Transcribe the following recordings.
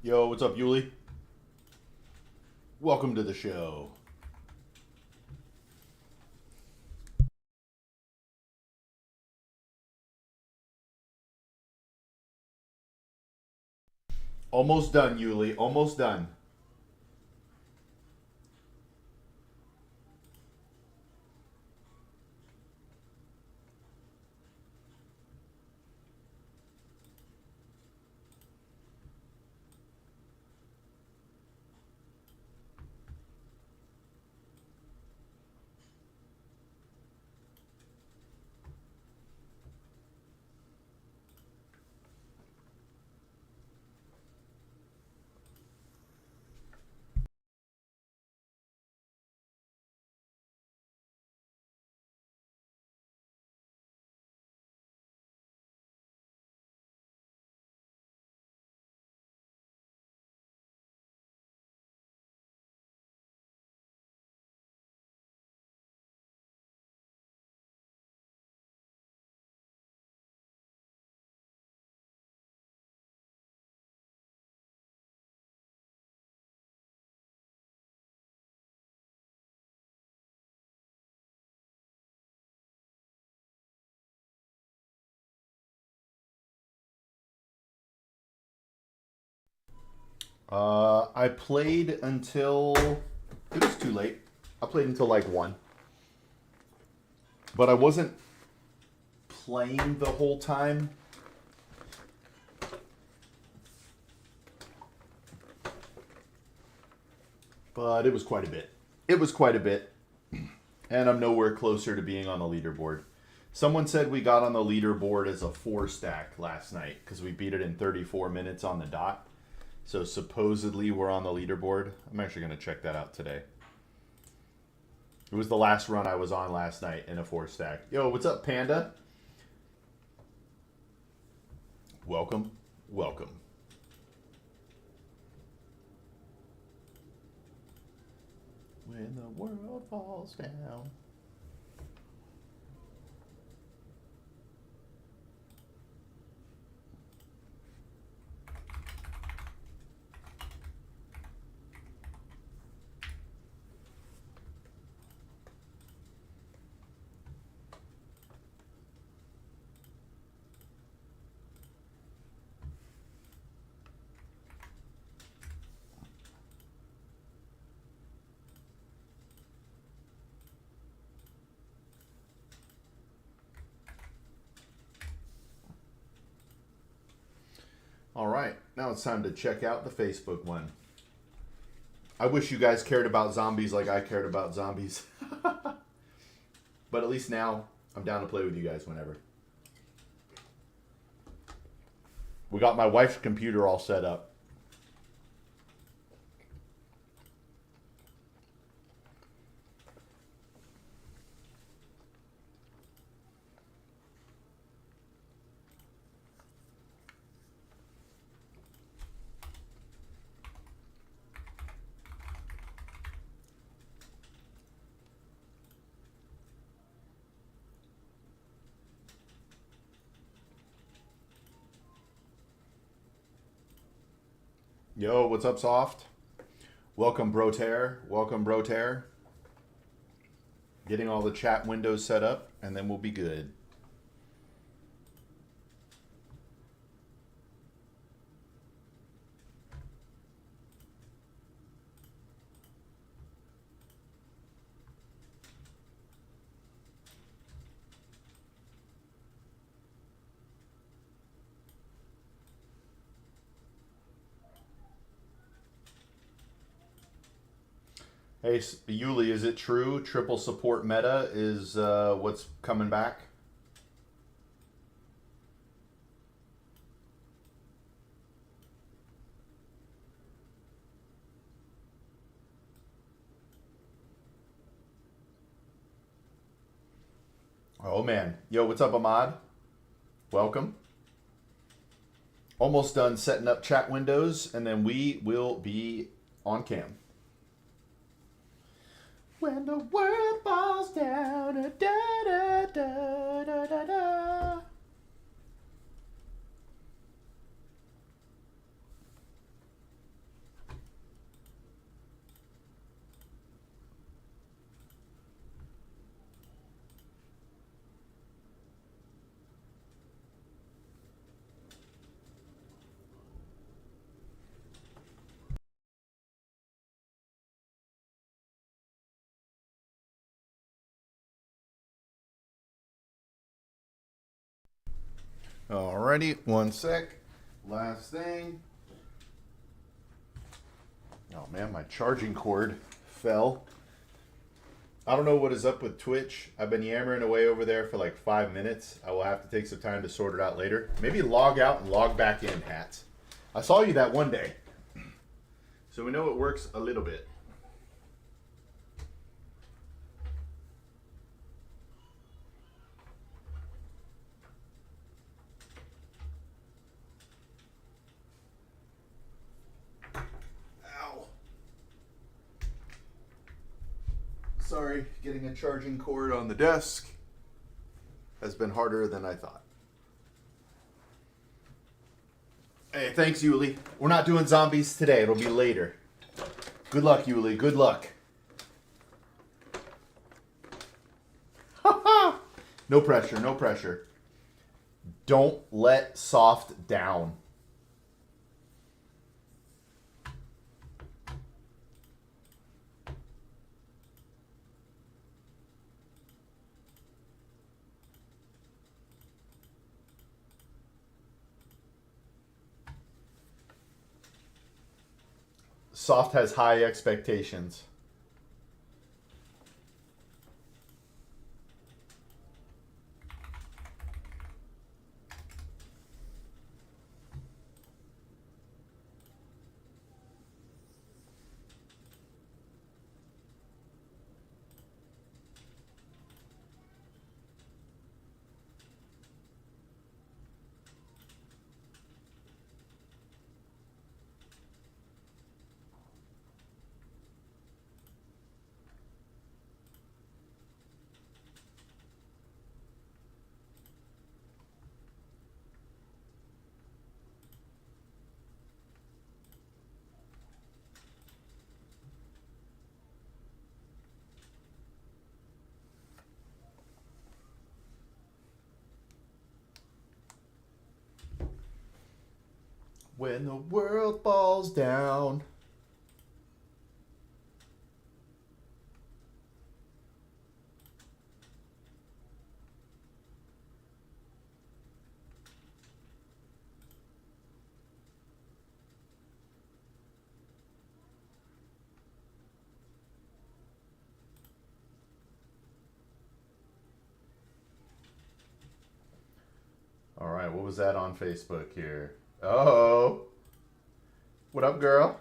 Yo, what's up, Yuli? Welcome to the show. Almost done, Yuli. Almost done. I played until it was too late. I played until like 1. But I wasn't playing the whole time. But it was quite a bit. It was quite a bit. And I'm nowhere closer to being on the leaderboard. Someone said we got on the leaderboard as a 4 stack last night because we beat it in 34 minutes on the dot. So supposedly we're on the leaderboard. I'm actually going to check that out today. It was the last run I was on last night in a 4 stack. Yo, what's up, Panda? Welcome, welcome. When the world falls down. All right, now it's time to check out the Facebook one. I wish you guys cared about zombies like I cared about zombies. But at least now I'm down to play with you guys whenever. We got my wife's computer all set up. Yo, what's up, Soft? Welcome, Brotair. Welcome, Brotair. Getting all the chat windows set up, and then we'll be good. Hey, Yuli, is it true triple support meta is what's coming back? Oh, man. Yo, what's up, Ahmad? Welcome. Almost done setting up chat windows, and then we will be on cam. When the world falls down, da da da da da da. Alrighty, one sec. Last thing. Oh man, my charging cord fell. I don't know what is up with Twitch. I've been yammering away over there for like 5 minutes. I will have to take some time to sort it out later. Maybe log out and log back in, Hats. I saw you that one day. So we know it works a little bit. Sorry, getting a charging cord on the desk has been harder than I thought. Hey, thanks, Yuli. We're not doing zombies today. It'll be later. Good luck, Yuli. Good luck. No pressure, no pressure. Don't let soft down. Soft has high expectations. When the world falls down. All right, what was that on Facebook here? Oh, what up, girl?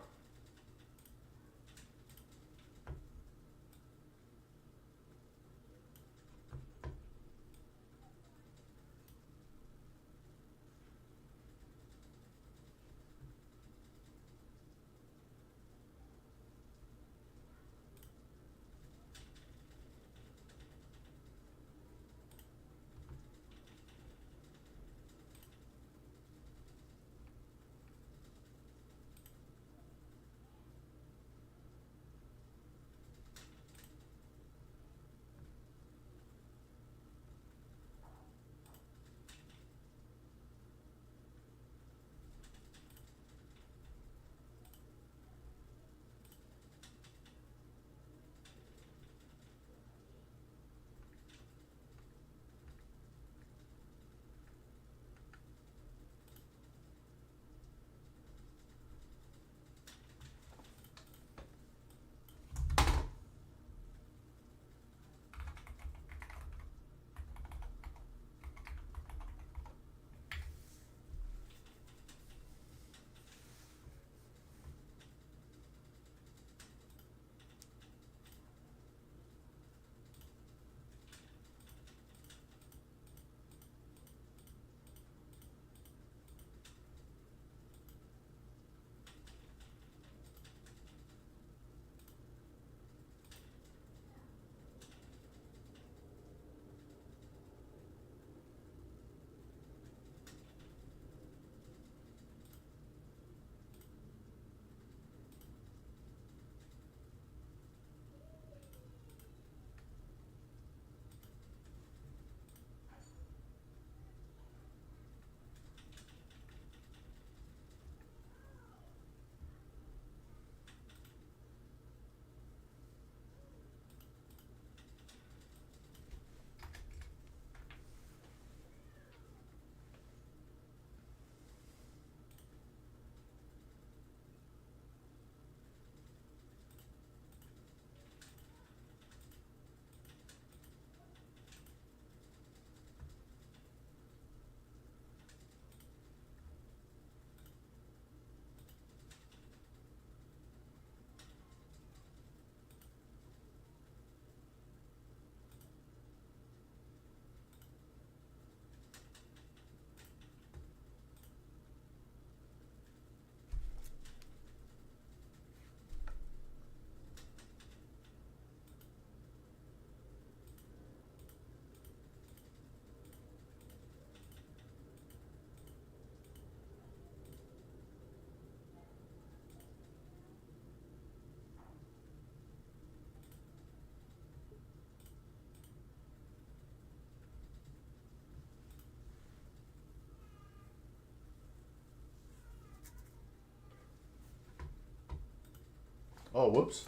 Oh, whoops.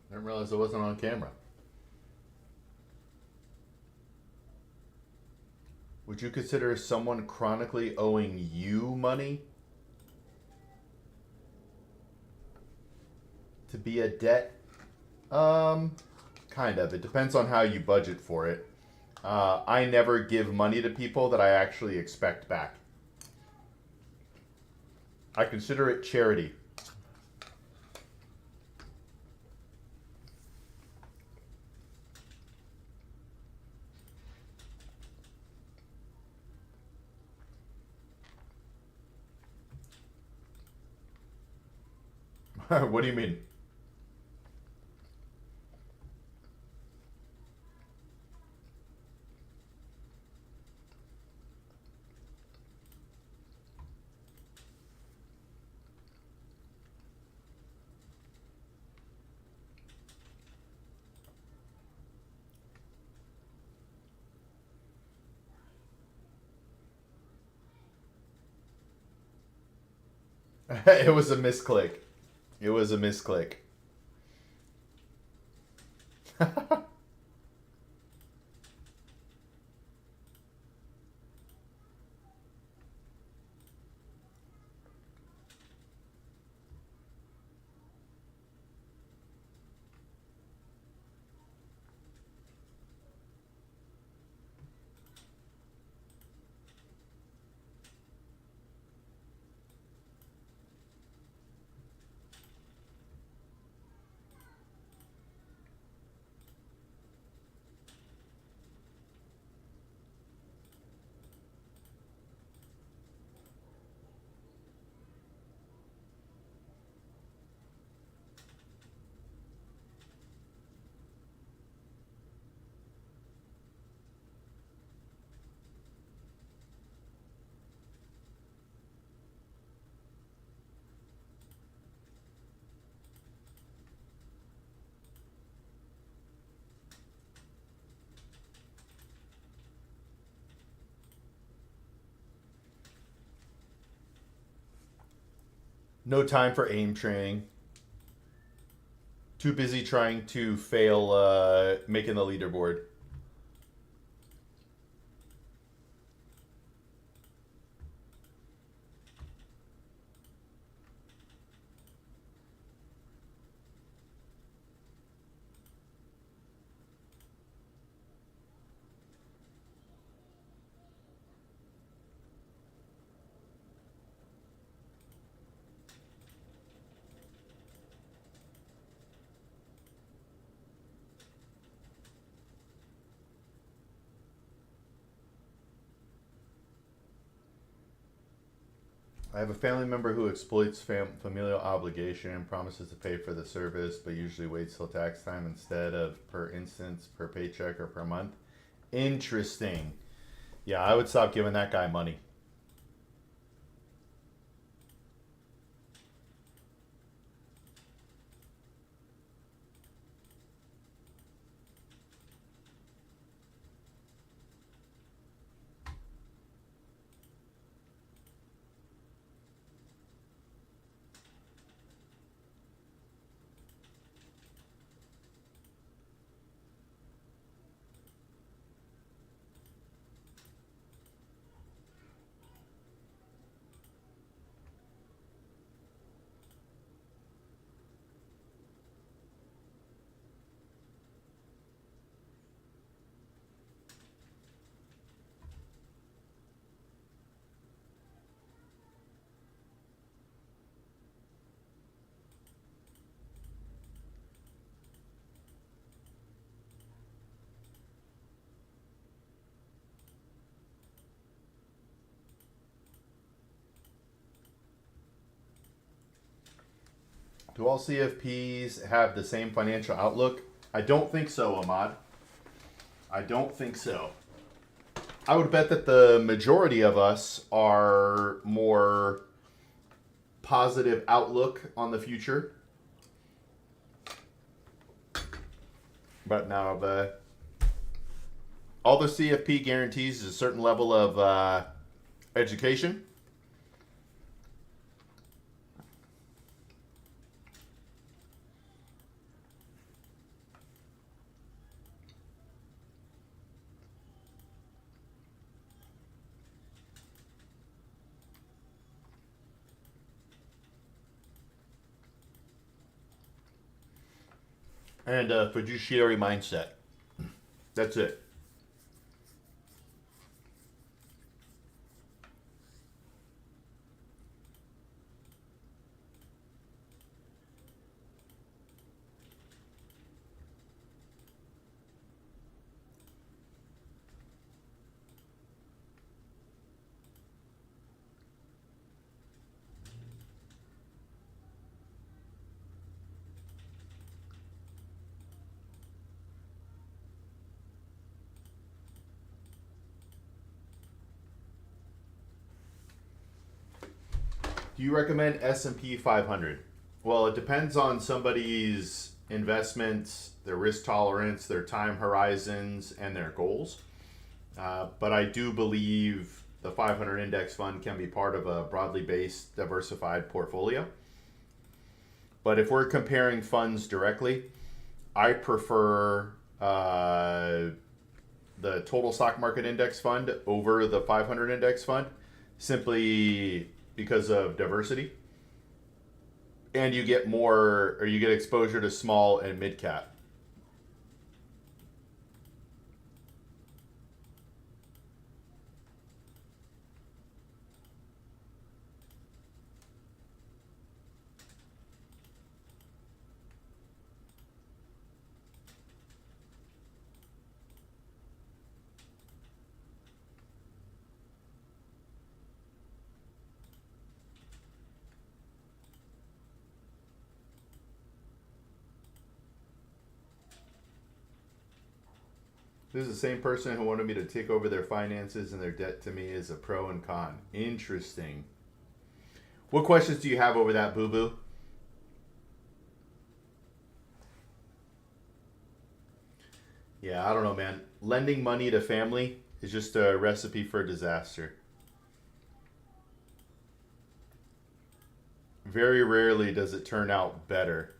I didn't realize I wasn't on camera. Would you consider someone chronically owing you money to be a debt? Kind of. It depends on how you budget for it. I never give money to people that I actually expect back. I consider it charity. What do you mean? It was a misclick. It was a misclick. No time for aim training. Too busy trying to fail making the leaderboard. I have a family member who exploits familial obligation and promises to pay for the service, but usually waits till tax time instead of per instance, per paycheck, or per month. Interesting. Yeah, I would stop giving that guy money. Do all CFPs have the same financial outlook? I don't think so, Ahmad. I don't think so. I would bet that the majority of us are more positive outlook on the future. But now all the CFP guarantees is a certain level of education. and a fiduciary mindset. That's it. Do you recommend S&P 500? Well, it depends on somebody's investments, their risk tolerance, their time horizons, and their goals. But I do believe the 500 index fund can be part of a broadly based, diversified portfolio. But if we're comparing funds directly, I prefer the total stock market index fund over the 500 index fund, simply because of diversity. And you get more, or you get exposure to small and mid cap. This is the same person who wanted me to take over their finances and their debt to me is a pro and con. Interesting. What questions do you have over that, Boo Boo? Yeah, I don't know, man. Lending money to family is just a recipe for disaster. Very rarely does it turn out better.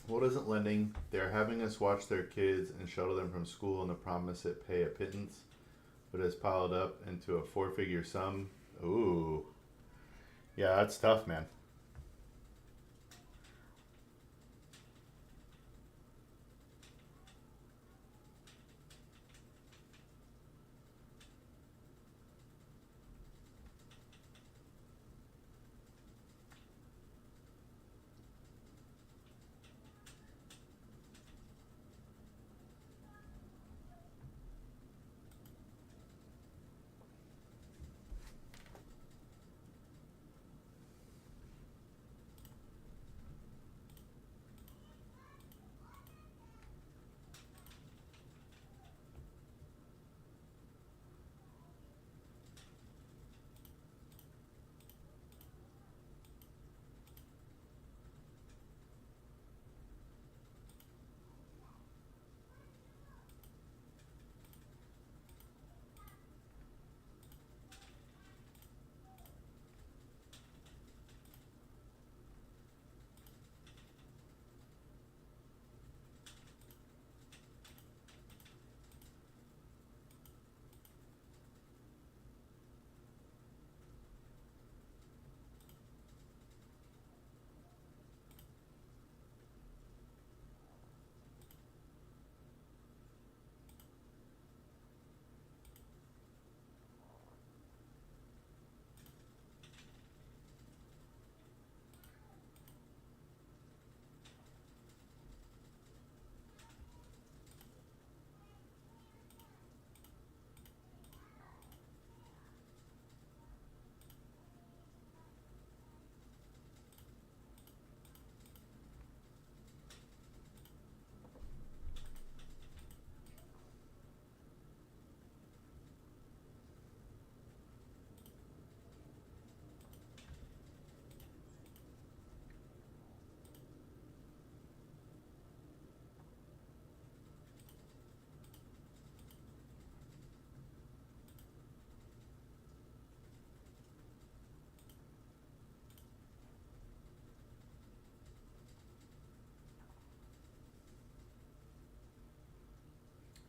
What isn't lending? They're having us watch their kids and shuttle them from school on the promise it pay a pittance, but has piled up into a four-figure sum. Ooh. Yeah, that's tough, man.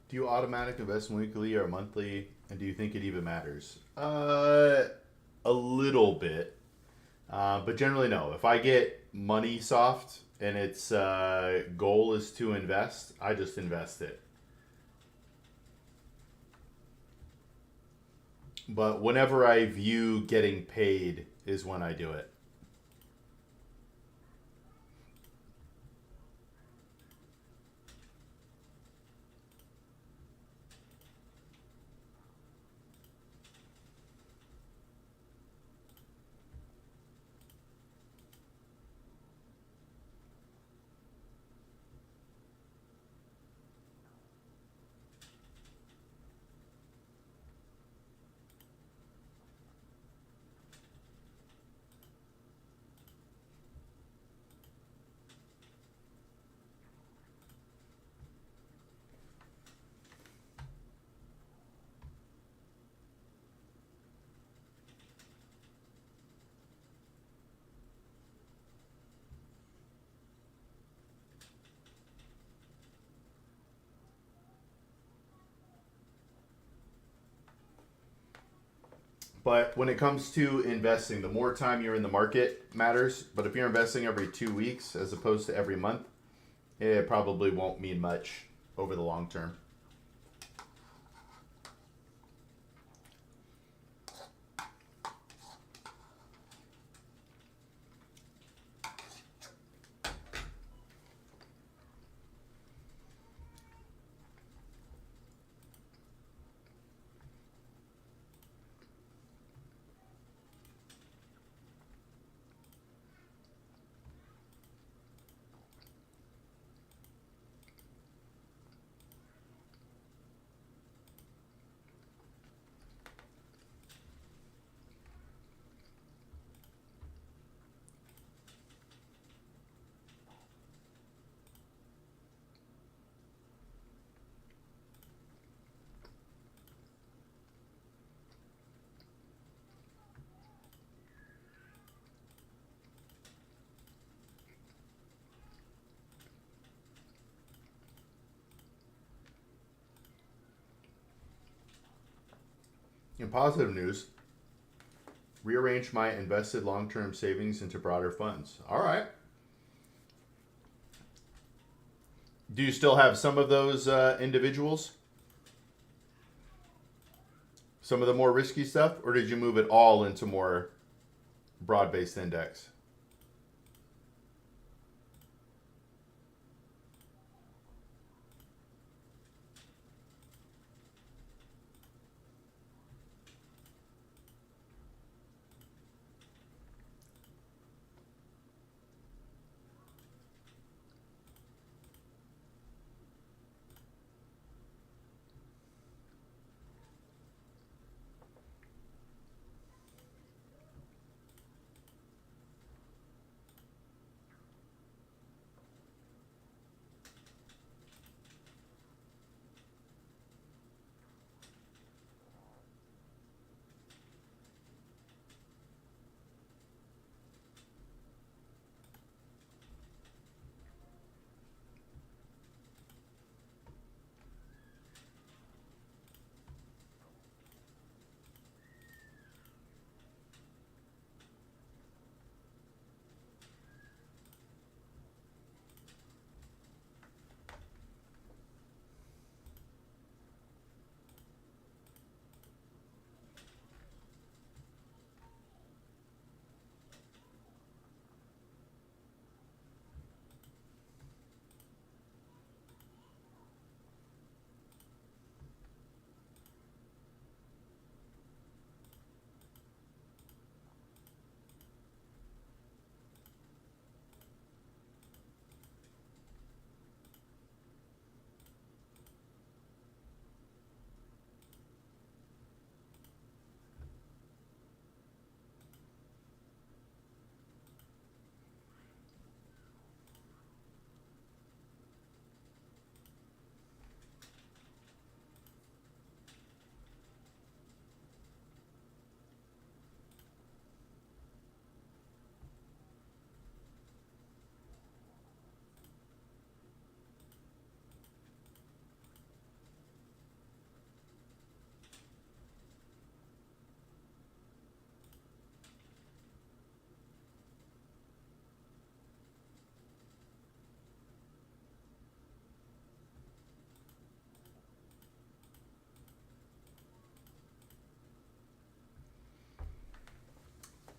Do you automatic invest weekly or monthly, and do you think it even matters? A little bit, but generally no. If I get money soft and its goal is to invest, I just invest it. But whenever I view getting paid is when I do it. But when it comes to investing, the more time you're in the market matters. But if you're investing every 2 weeks as opposed to every month, it probably won't mean much over the long term. In positive news, rearrange my invested long term savings into broader funds. All right. Do you still have some of those individuals? Some of the more risky stuff? Or did you move it all into more broad based index?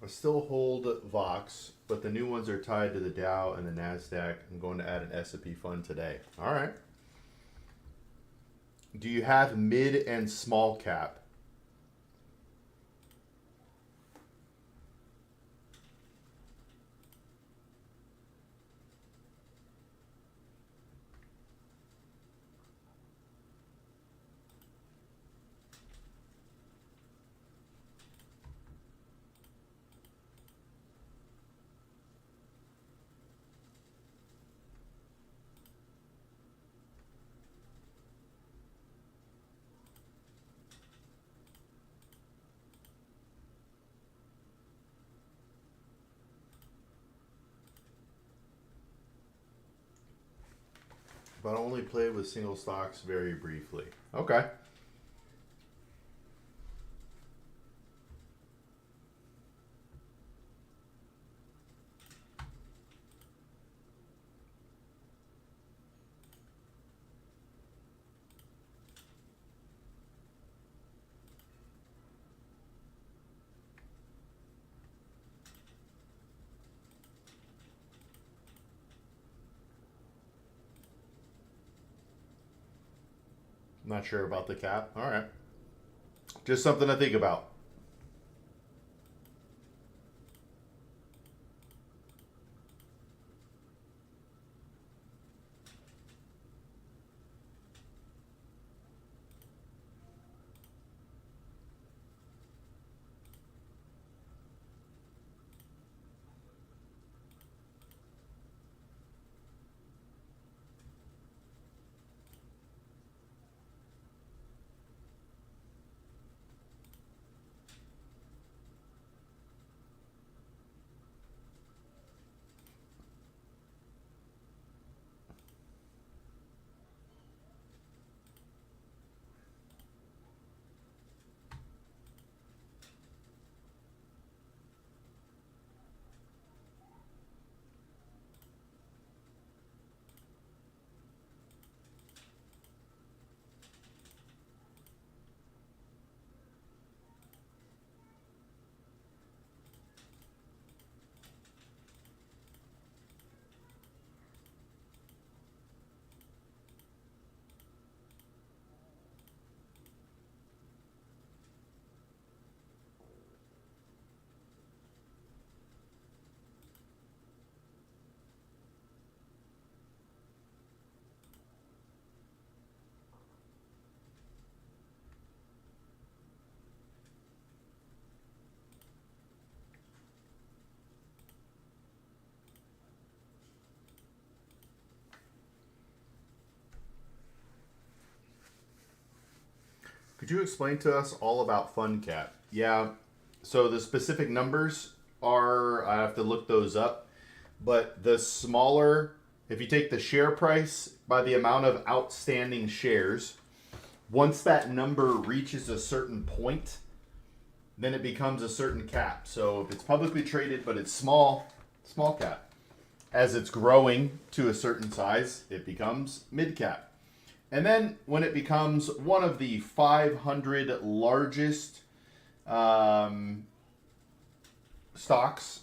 I still hold Vox, but the new ones are tied to the Dow and the Nasdaq. I'm going to add an S&P fund today. All right. Do you have mid and small cap? But only play with single stocks very briefly. Okay. Not sure about the cap. All right. Just something to think about. Could you explain to us all about fund cap? Yeah. So the specific numbers are, I have to look those up, but the smaller, if you take the share price by the amount of outstanding shares, once that number reaches a certain point, then it becomes a certain cap. So if it's publicly traded but it's small, small cap. As it's growing to a certain size, it becomes mid cap. And then when it becomes one of the 500 largest stocks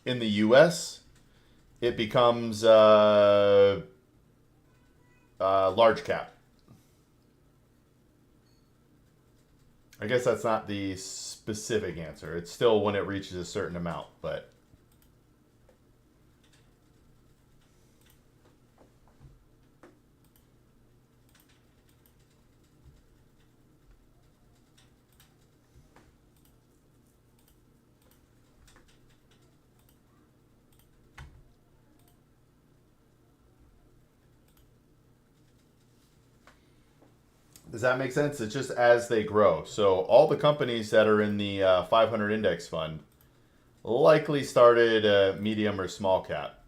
in the U.S., it becomes large cap. I guess that's not the specific answer. It's still when it reaches a certain amount, but does that make sense? It's just as they grow. So all the companies that are in the 500 index fund likely started medium or small cap.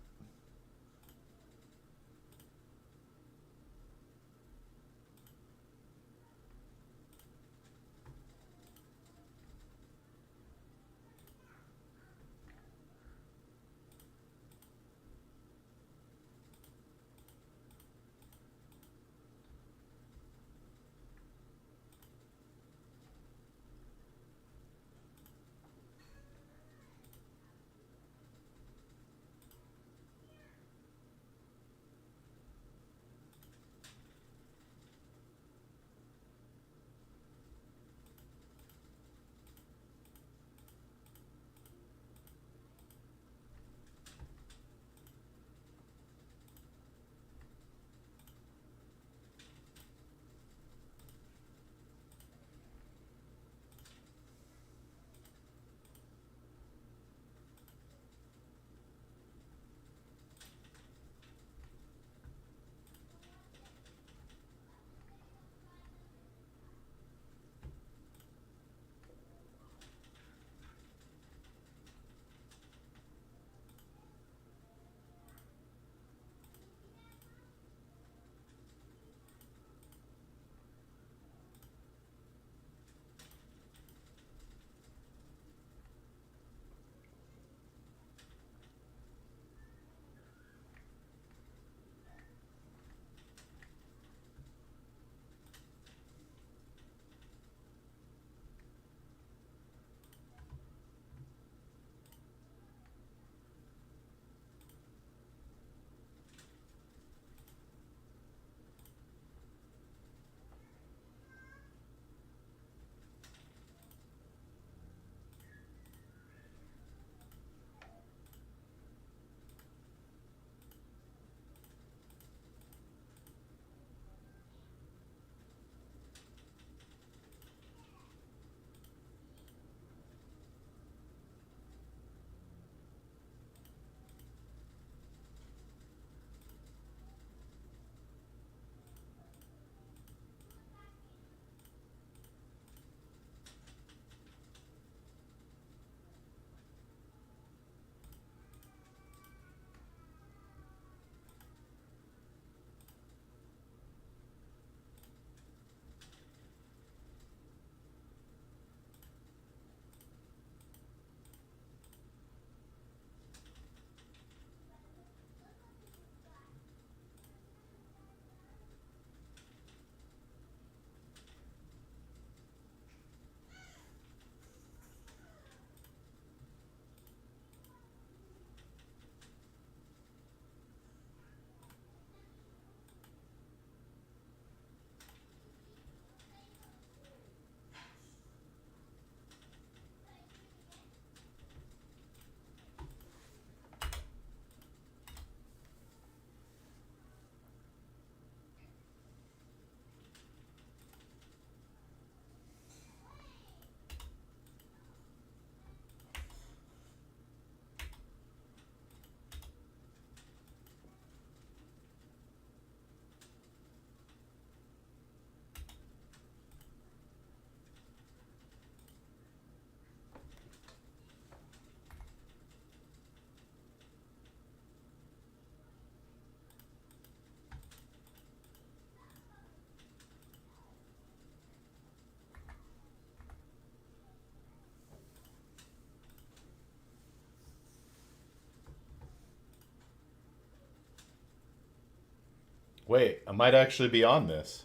Wait, I might actually be on this.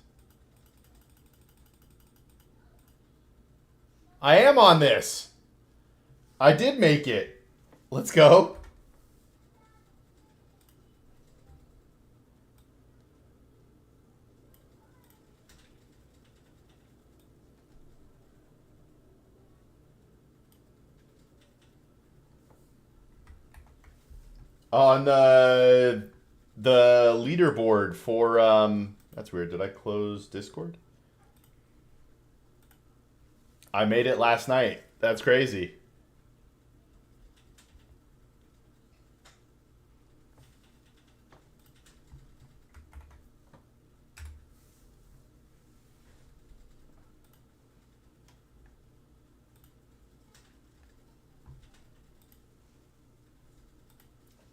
I am on this. I did make it. Let's go. On the leaderboard for that's weird. Did I close Discord? I made it last night. That's crazy.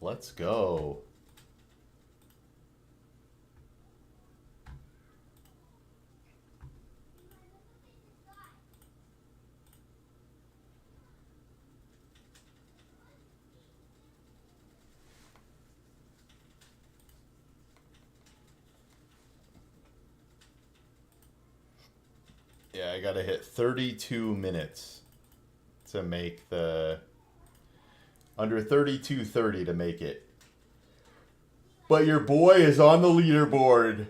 Let's go. Yeah, I gotta hit 32 minutes to make the under 32:30 to make it. But your boy is on the leaderboard.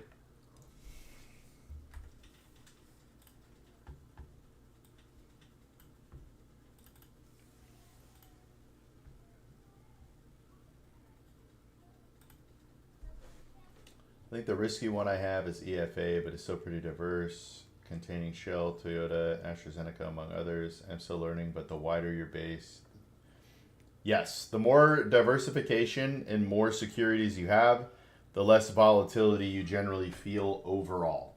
I think the risky one I have is EFA, but it's so pretty diverse, containing Shell, Toyota, AstraZeneca, among others. I'm still learning, but the wider your base. Yes, the more diversification and more securities you have, the less volatility you generally feel overall.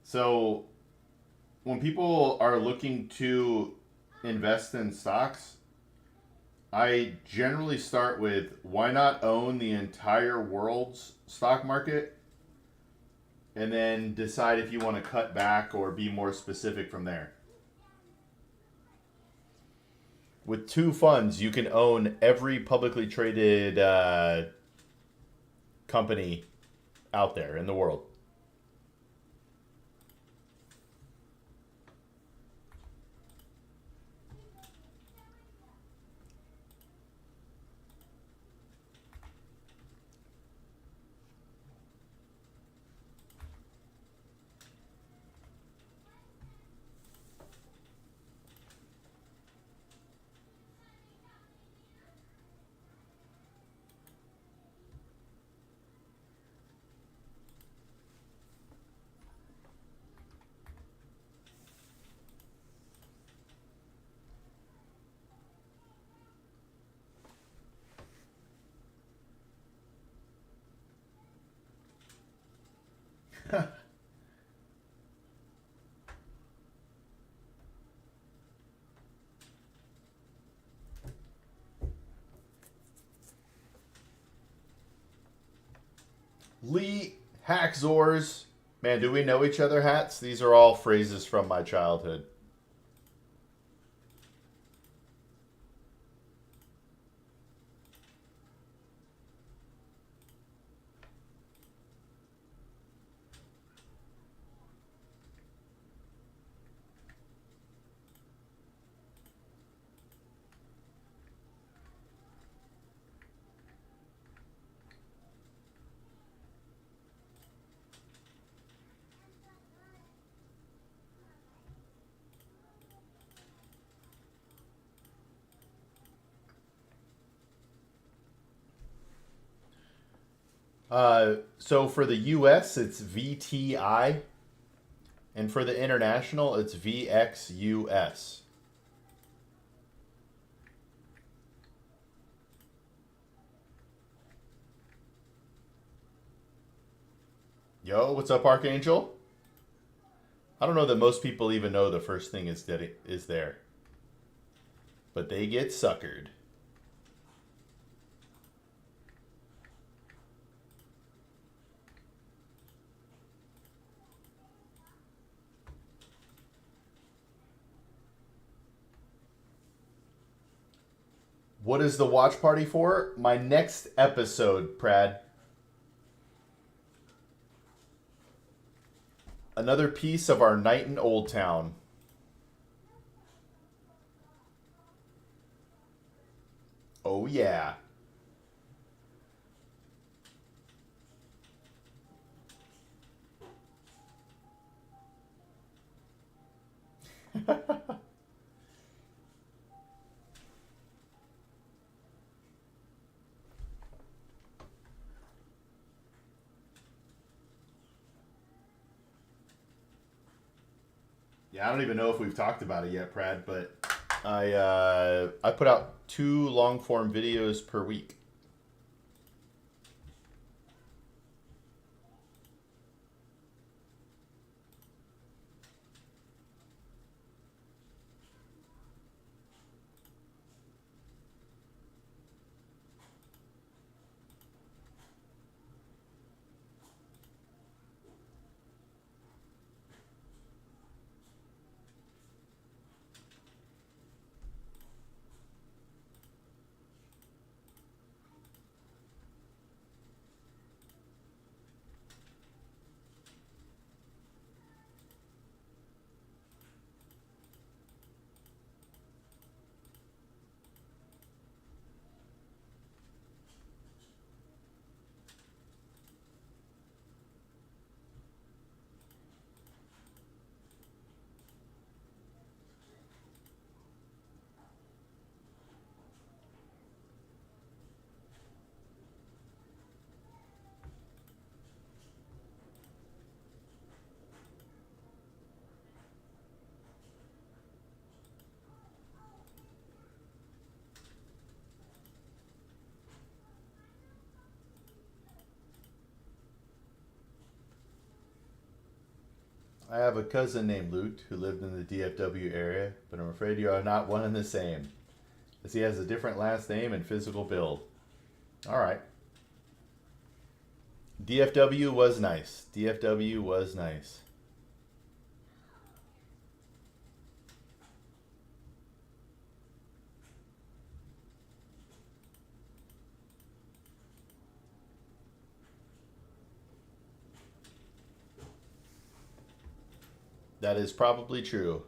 So, when people are looking to invest in stocks, I generally start with why not own the entire world's stock market and then decide if you want to cut back or be more specific from there. With two funds, you can own every publicly traded company out there in the world. Lee Hackzors. Man, do we know each other, Hats? These are all phrases from my childhood. So for the US, it's VTI, and for the international, it's VXUS. Yo, what's up, Archangel? I don't know that most people even know the first thing is that it is there, but they get suckered. What is the watch party for? My next episode, Prad. Another piece of our night in Old Town. Oh, yeah. Yeah, I don't even know if we've talked about it yet, Prad, but I put out 2 long form videos per week. I have a cousin named Luke who lived in the DFW area, but I'm afraid you are not one and the same, as he has a different last name and physical build. Alright. DFW was nice. DFW was nice. That is probably true.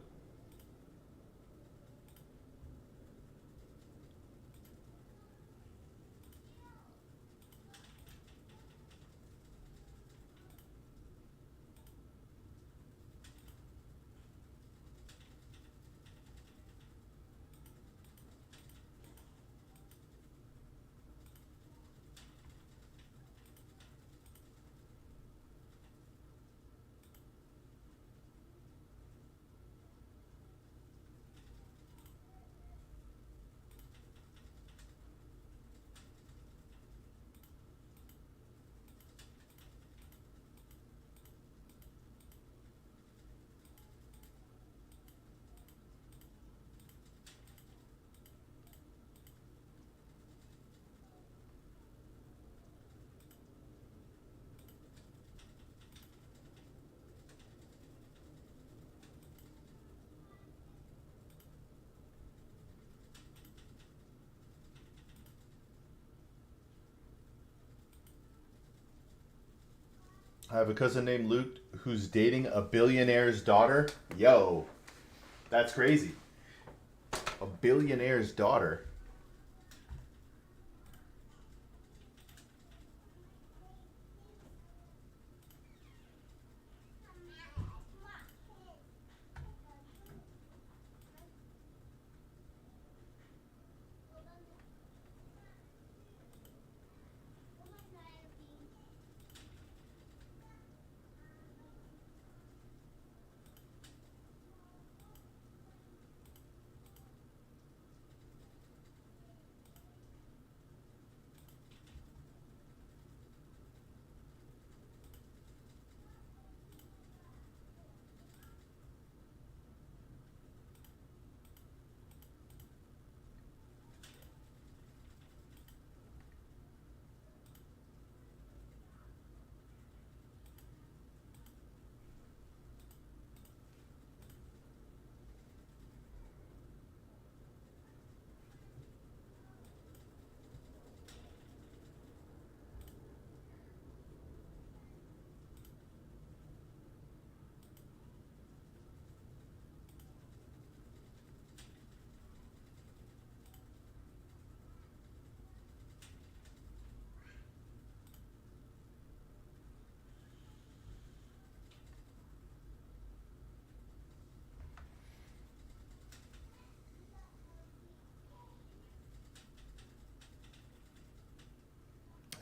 I have a cousin named Luke who's dating a billionaire's daughter. Yo, that's crazy. A billionaire's daughter.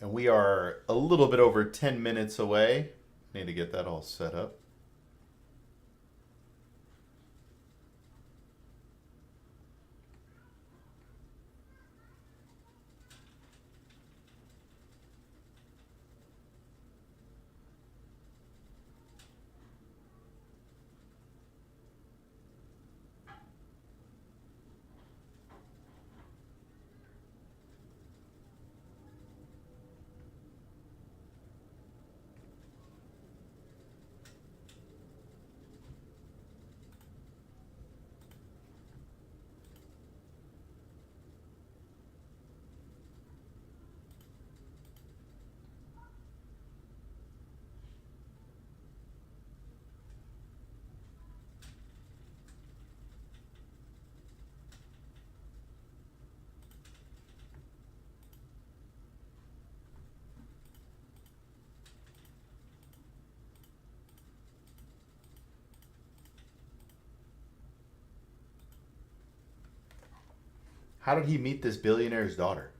And we are a little bit over 10 minutes away. Need to get that all set up. How did he meet this billionaire's daughter?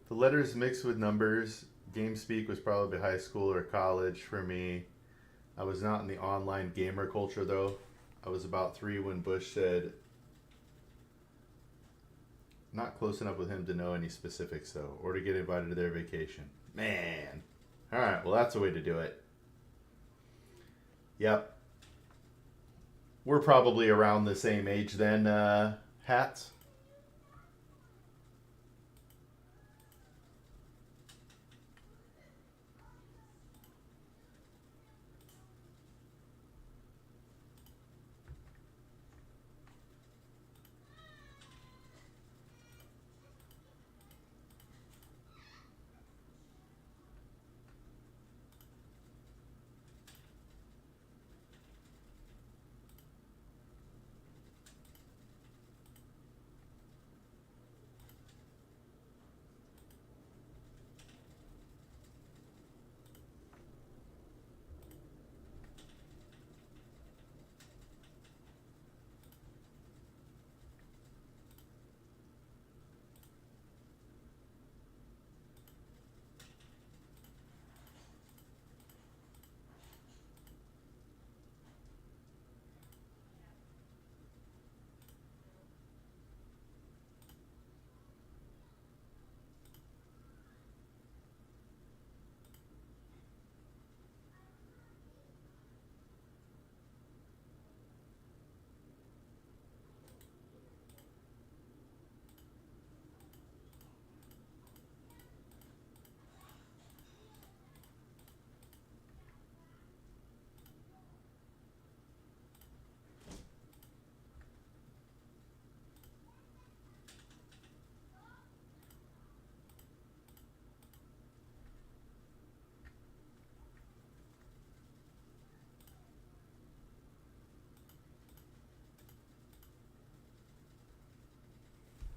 The letters mixed with numbers. GameSpeak was probably high school or college for me. I was not in the online gamer culture though. I was about 3 when Bush said, not close enough with him to know any specifics though, or to get invited to their vacation. Man. Alright, well that's a way to do it. Yep. We're probably around the same age then, Hats.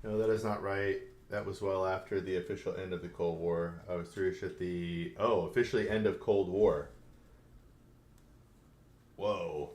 No, that is not right. That was well after the official end of the Cold War. I was curious at the officially end of Cold War. Whoa.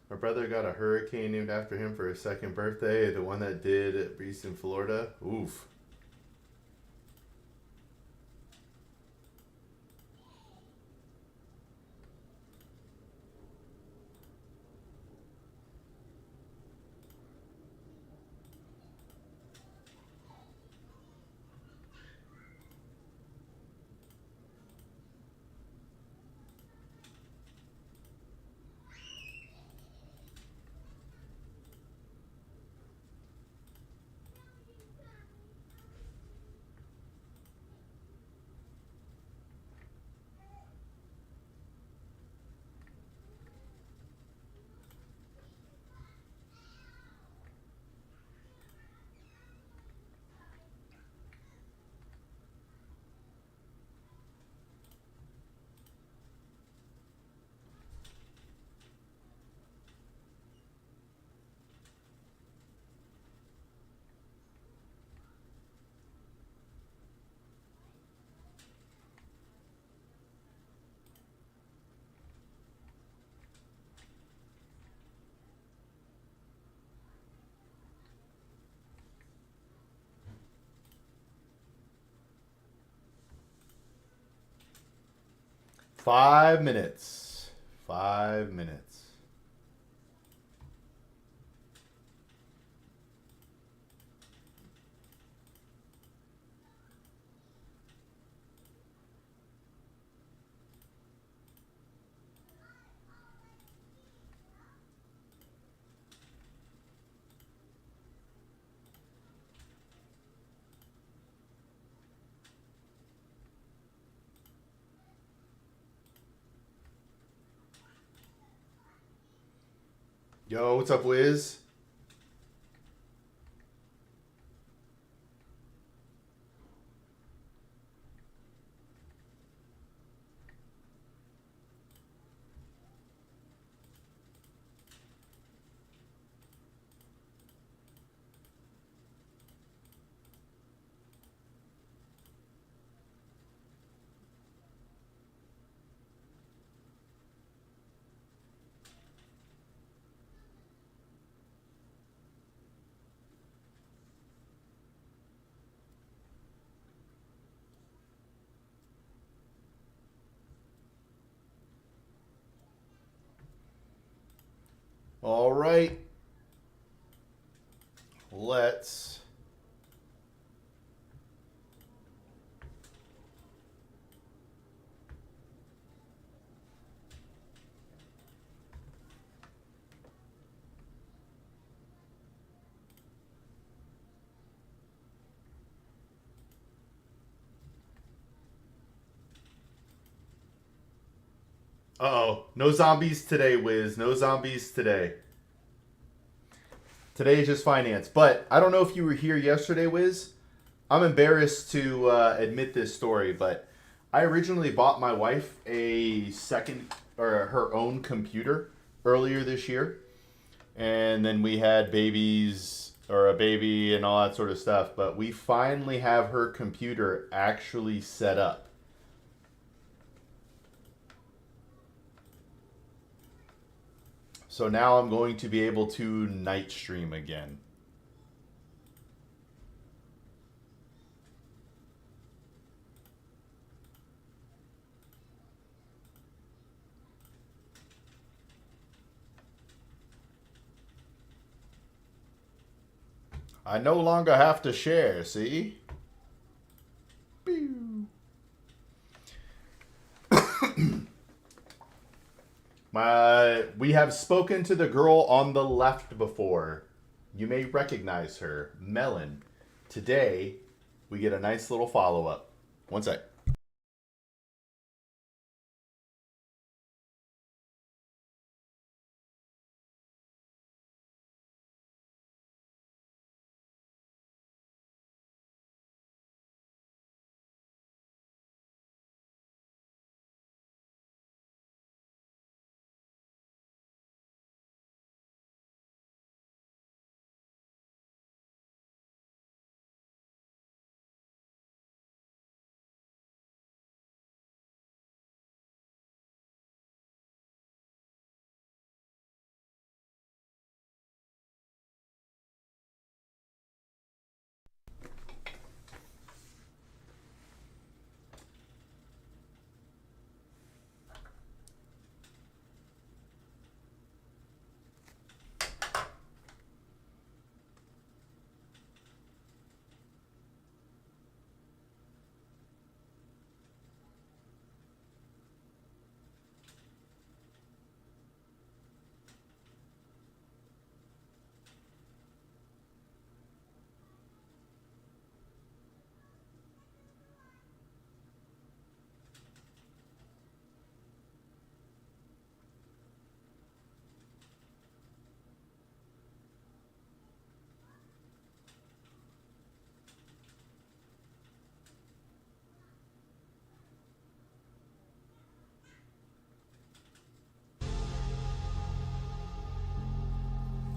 'My brother got a hurricane named after him for his second birthday. The one that did at East in Florida. Oof. Five minutes. 5 minutes. Yo, what's up, Wiz? All right. Let's Uh-oh. No zombies today, Wiz. No zombies today. Today is just finance. But I don't know if you were here yesterday, Wiz. I'm embarrassed to admit this story, but I originally bought my wife a her own computer earlier this year. And then we had babies or a baby and all that sort of stuff. But we finally have her computer actually set up. So now I'm going to be able to night stream again. I no longer have to share, see? We have spoken to the girl on the left before. You may recognize her, Melon. Today, we get a nice little follow-up. One sec.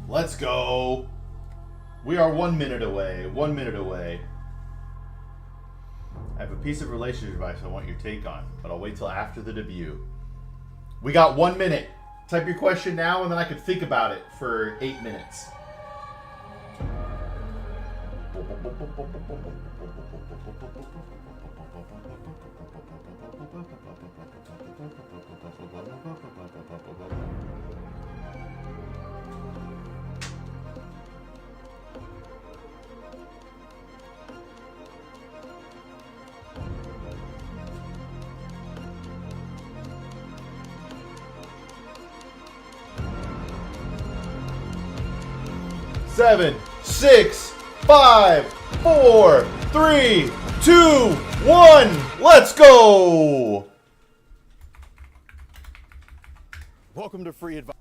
Let's go. We are 1 minute away. 1 minute away. I have a piece of relationship advice I want your take on, but I'll wait till after the debut. We got 1 minute. Type your question now, and then I could think about it for 8 minutes. Seven, 6, 5, 4, 3, 2, 1. Let's go. Welcome to Free Advice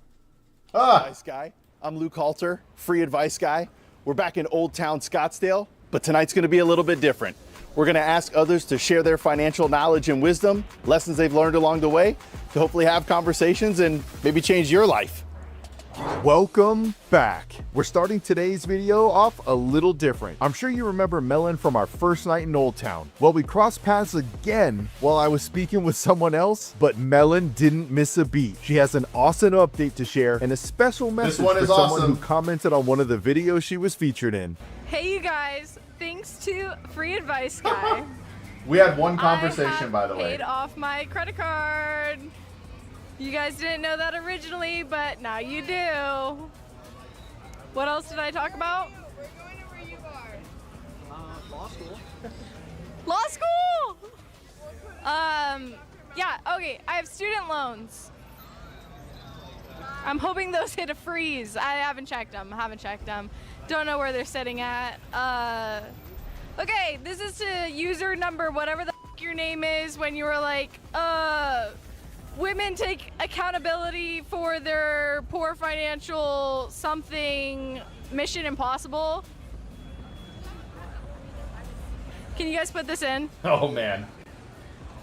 Guy. I'm Luke Halter, Free Advice Guy. We're back in Old Town Scottsdale, but tonight's going to be a little bit different. We're going to ask others to share their financial knowledge and wisdom, lessons they've learned along the way, to hopefully have conversations and maybe change your life. Welcome back. We're starting today's video off a little different. I'm sure you remember Melon from our first night in Old Town. Well, we crossed paths again while I was speaking with someone else, but Melon didn't miss a beat. She has an awesome update to share and a special message for someone who commented on one of the videos she was featured in. Hey you guys, thanks to Free Advice Guy. We had one conversation, by the way. I paid off my credit card. You guys didn't know that originally, but now you do. What else did I talk about? We're going to where you are. Law school. Law school! Yeah, okay, I have student loans. I'm hoping those hit a freeze. I haven't checked them, Don't know where they're sitting at. Okay, this is to user number, whatever the f your name is, when you were like, women take accountability for their poor financial something mission impossible. Can you guys put this in? Oh man,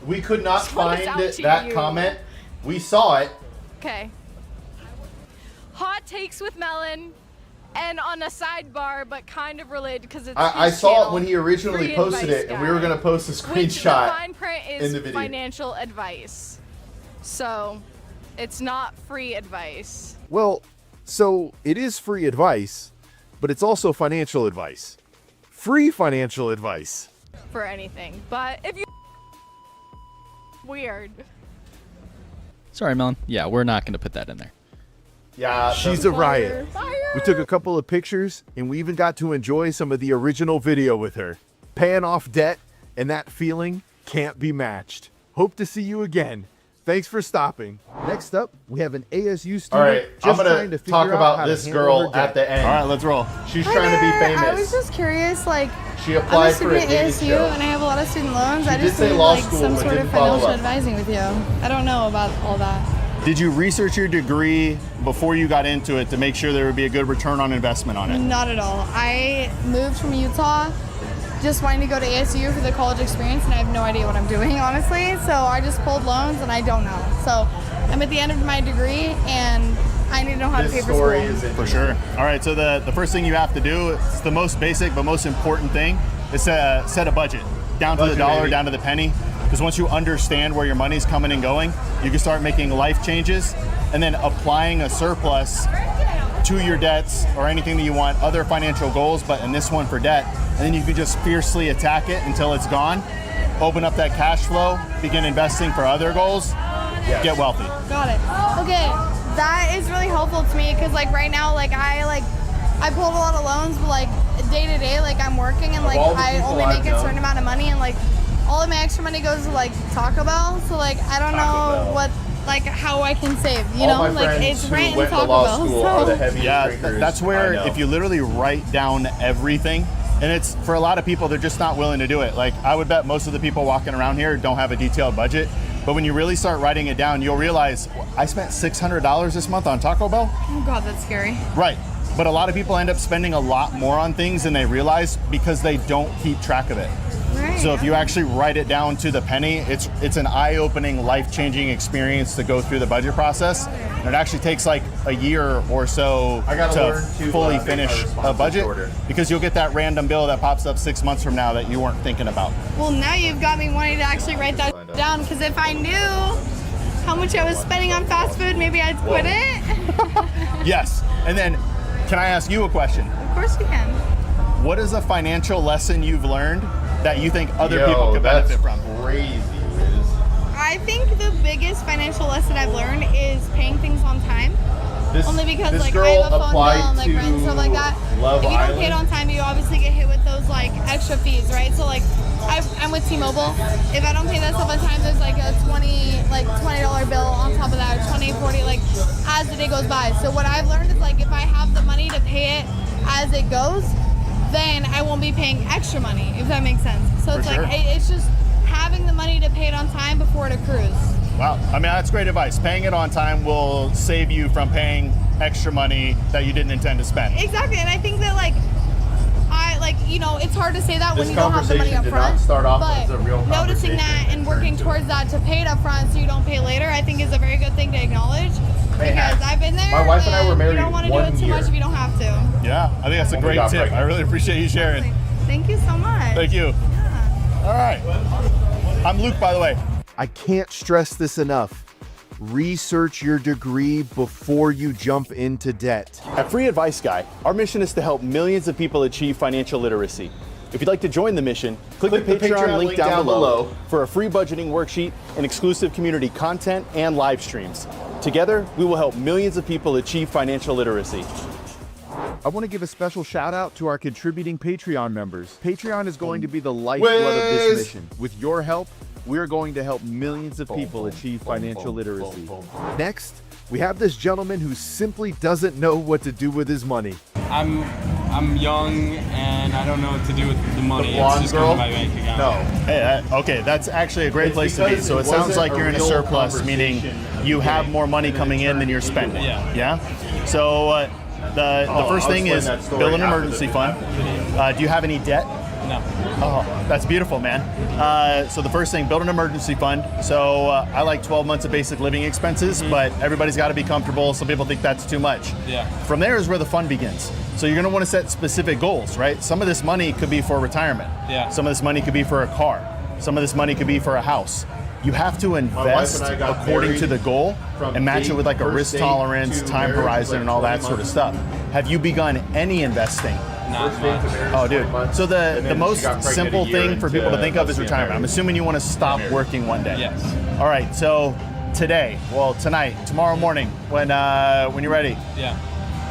we could not Just wanna find shout it, to that you. comment. We saw it. Okay. Hot takes with Melon, and on a sidebar, but kind of related because it's I his saw it channel, when he originally Free posted Advice it, and we were Guy, gonna post a which the screenshot. fine print in is the video. financial advice. So, it's not free advice. Well, so it is free advice, but it's also financial advice. Free financial advice. For anything, but if you weird. Sorry, Melon. Yeah, we're not going to put that in there. Yeah, She's a riot. Fire. We took a couple of pictures and we even got to enjoy some of the original video with her. Paying off debt, and that feeling can't be matched. Hope to see you again. Thanks for stopping. Next up, we have an ASU student All right, I'm just trying gonna to figure talk out about how to this handle girl her debt. at the end. All right, let's roll. She's Hi trying to be there. famous. I was just curious, like, She I'm a applied for student a at dating ASU show. and I have a lot of student loans. She I did just say need law like school, some but sort didn't of follow financial up. advising with you. I don't know about all that. Did you research your degree before you got into it to make sure there would be a good return on investment on it? Not at all. I moved from Utah just wanting to go to ASU for the college experience and I have no idea what I'm doing, honestly. So I just pulled loans and I don't know. So I'm at the end of my degree and I need to know how to This pay for story school. is For interesting. sure. All right, so the first thing you have to do, it's the most basic but most important thing, is set a budget. Down to the Budget, dollar, baby. down to the penny. Because once you understand where your money's coming and going, you can start making life changes and then applying a surplus to your debts or anything that you want, other financial goals, but in this one for debt. And then you can just fiercely attack it until it's gone. Open up that cash flow, begin investing for other goals, get wealthy. Got it. Okay, that is really helpful to me because like right now, I pulled a lot of loans, but like day to day, like I'm working and like all the I people only I've make a known- certain amount of money and like all of my extra money goes to like Taco Bell. So like I don't Taco know Bell. what like how I can save. You All know, my like friends it's who rent and went to Taco law Bell. school So are the heavy Yeah, drinkers. that's where I know. if you literally write down everything, and it's for a lot of people, they're just not willing to do it. Like I would bet most of the people walking around here don't have a detailed budget, but when you really start writing it down, you'll realize I spent $600 this month on Taco Bell. oh god, that's scary. Right. But a lot of people end up spending a lot more on things than they realize because they don't keep track of it. Right. So if you actually write it down to the penny, it's an eye-opening, life-changing experience to go through the budget process. And it actually takes like a year or so I gotta to learn to, fully make my finish a responses budget shorter. because you'll get that random bill that pops up 6 months from now that you weren't thinking about. Well, now you've got me wanting to actually write that Find out. down because if I knew how much I was spending on fast food, maybe I'd quit it. Yes. And then can I ask you a question? Of course you can. What is a financial lesson you've learned that you think other Yo, people could that's benefit from? crazy, Liz. I think the biggest financial lesson I've learned is paying things on time. Only because this like girl I have a phone bill applied and like rent and stuff like that. Love If you don't Island. pay it on time, you obviously get hit with those like extra fees, right? So like I'm with T-Mobile. If I don't pay that stuff on time, there's like a $20 bill on top of that, or 20, 40, like as the day goes by. So what I've learned is like if I have the money to pay it as it goes, then I won't be paying extra money, if that makes sense. So it's sure. like it's just having the money to pay it on time before it accrues. Wow, I mean, that's great advice. Paying it on time will save you from paying extra money that you didn't intend to spend. Exactly, and I think that it's hard to say that This when you don't have the money conversation up did front. not start off but as a real noticing that conversation and working and turned towards that to pay it up front so you don't pay later, I think is a very good thing to acknowledge. Hey, Because I've been there. my wife and I were married You don't want to do 1 it too year. much if you don't have to. Yeah, I think that's a When we great got tip. pregnant. I really appreciate you sharing. Thank you so much. Thank you. Yeah. All right. I'm Luke, by the way. I can't stress this enough. Research your degree before you jump into debt. At Free Advice Guy, our mission is to help millions of people achieve financial literacy. If you'd like to join the mission, click the Patreon link down below for a free budgeting worksheet and exclusive community content and live streams. Together, we will help millions of people achieve financial literacy. I want to give a special shout out to our contributing Patreon members. Patreon is going to be the lifeblood of this Wiz. mission. With your help, we're going to help millions of people achieve financial literacy. Next, we have this gentleman who simply doesn't know what to do with his money. I'm I'm young and I don't know what to do with the money. The blonde it's just girl? going to my bank account. No. Hey, okay, that's actually a great It's place to be. because So it it sounds wasn't like a you're in a real surplus, meaning conversation you have beginning, more money and then coming it in than turned you're into spending. it. Yeah. So the I'll first thing explain is that story build an after emergency the fund. video. Do you have any debt? No. Oh, that's beautiful, man. So the first thing, build an emergency fund. So I like 12 months of basic living expenses, but everybody's got to be comfortable. Some people think that's too much. Yeah. From there is where the fund begins. So you're going to want to set specific goals, right? Some of this money could be for retirement. Yeah. Some of this money could be for a car. Some of this money could be for a house. You have to wife invest and I got according to married the goal from and match it with like a first risk date tolerance, to time marriage was horizon, like and all that 20 sort of months. stuff. Have you begun any investing? Not First date to much. marriage, Oh, dude. 20 months, So and the then she most got pregnant simple a year thing for people to into think of us is being retirement. I'm married. assuming you want to stop working one day. Yes. All right. So today, well, tonight, tomorrow morning, when you're ready, Yeah.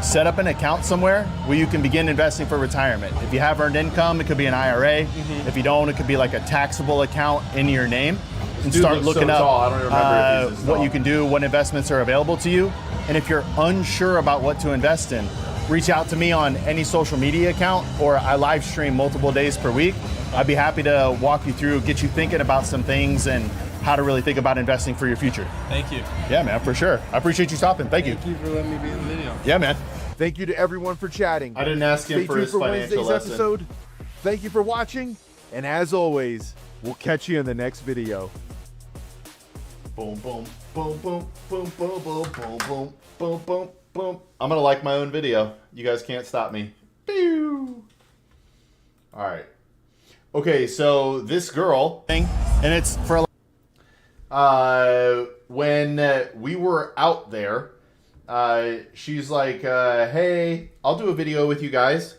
set up an account somewhere where you can begin investing for retirement. If you have earned income, it could be an IRA. If you don't, it could be like a taxable account in your name. And Dude start looks looking so up tall. I don't even remember if he's this what tall. you can do, what investments are available to you. And if you're unsure about what to invest in, reach out to me on any social media account, or I live stream multiple days per week. I'd be happy to walk you through, get you thinking about some things and how to really think about investing for your future. Thank you. Yeah, man, for sure. I appreciate you stopping. Thank you. Thank you for letting me be in the video. Yeah, man. Thank you to everyone for chatting. I didn't ask him Stay for tuned his for financial Wednesday's lesson. episode. Thank you for watching, and as always, we'll catch you in the next video. Boom, boom, boom, boom, boom, boom, boom, boom, boom, boom, boom, boom. I'm gonna like my own video. You guys can't stop me. Pew. All right. Okay, so this girl, And it's for when we were out there, she's like, "Hey, I'll do a video with you guys,"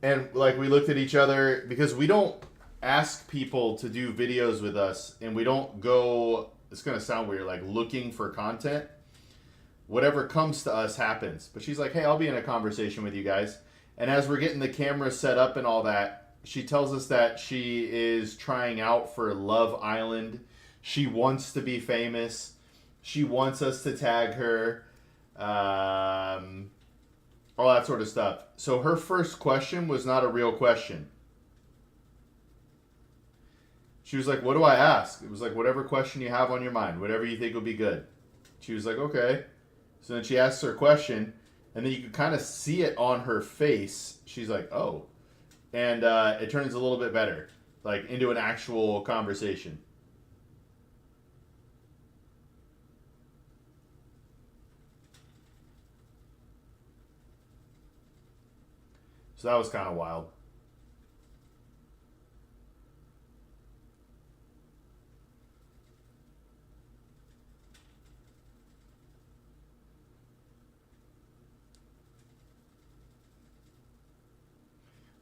and like we looked at each other because we don't ask people to do videos with us, and we don't go. It's gonna sound weird, like looking for content. Whatever comes to us happens. But she's like, "Hey, I'll be in a conversation with you guys." And as we're getting the camera set up and all that, she tells us that she is trying out for Love Island. She wants to be famous. She wants us to tag her. All that sort of stuff. So her first question was not a real question. She was like, "What do I ask?" It was like, whatever question you have on your mind, whatever you think will be good. She was like, "Okay." So then she asks her question, and then you could kind of see it on her face. She's like, "Oh." And it turns a little bit better, like into an actual conversation. So that was kind of wild.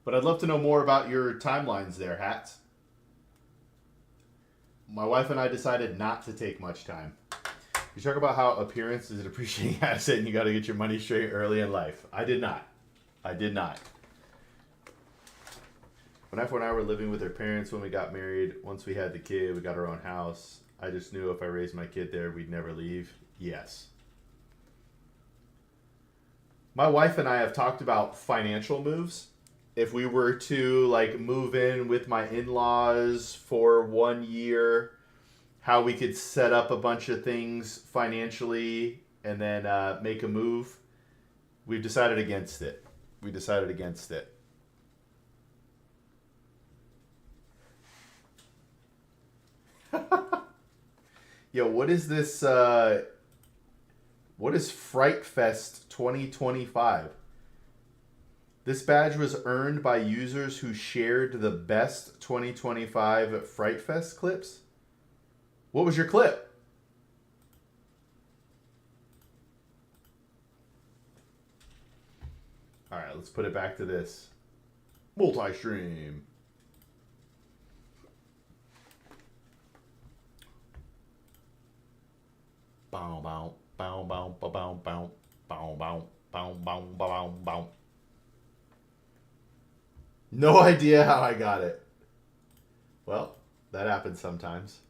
But I'd love to know more about your timelines there, Hats. My wife and I decided not to take much time. You talk about how appearance is an appreciating asset and you got to get your money straight early in life. I did not. I did not. My wife and I were living with her parents when we got married. Once we had the kid, we got our own house. I just knew if I raised my kid there, we'd never leave. Yes. My wife and I have talked about financial moves. If we were to like move in with my in-laws for 1 year, how we could set up a bunch of things financially and then make a move. We've decided against it. We decided against it. Yo, what is this? What is Fright Fest 2025? This badge was earned by users who shared the best 2025 Fright Fest clips. What was your clip? All right, let's put it back to this. Multi-stream. Bow, bow, bow, bow, bow, bow, bow, bow, bow, bow, bow, bow, bow. No idea how I got it. Well, that happens sometimes.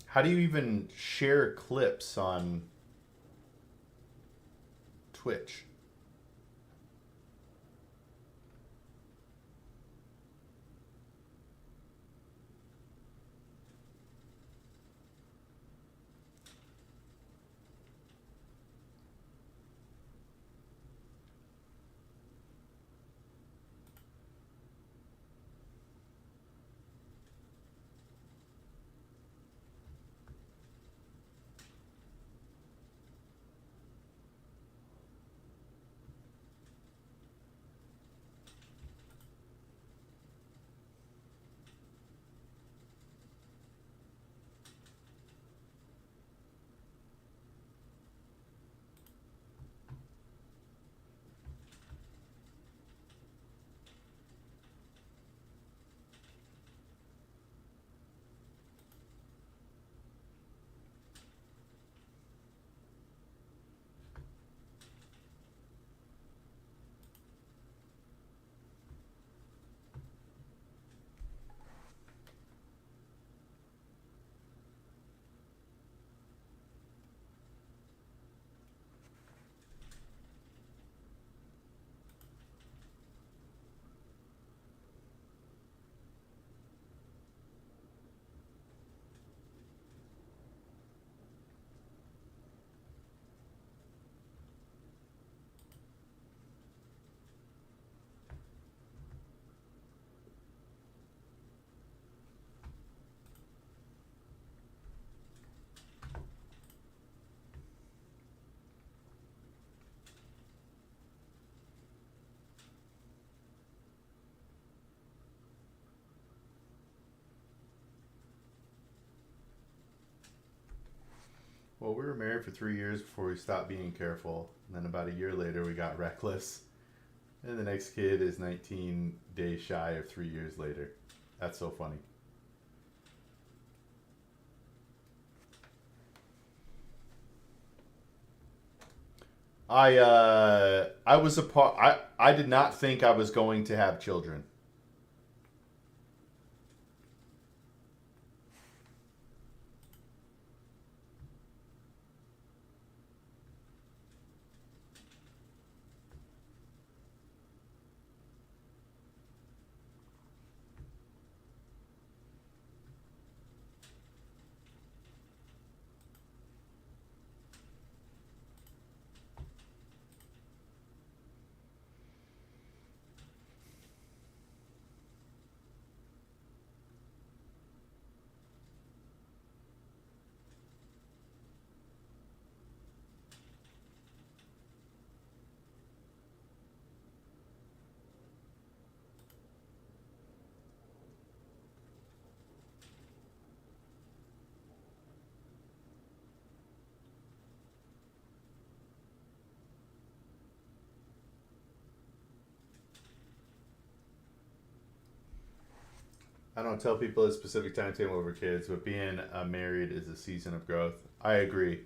How do you even share clips on Twitch? Well, we were married for 3 years before we stopped being careful. And then about a year later, we got reckless. And the next kid is 19 days shy of 3 years later. That's so funny. I was a part. I did not think I was going to have children. I don't tell people a specific timetable over kids, but being married is a season of growth. I agree.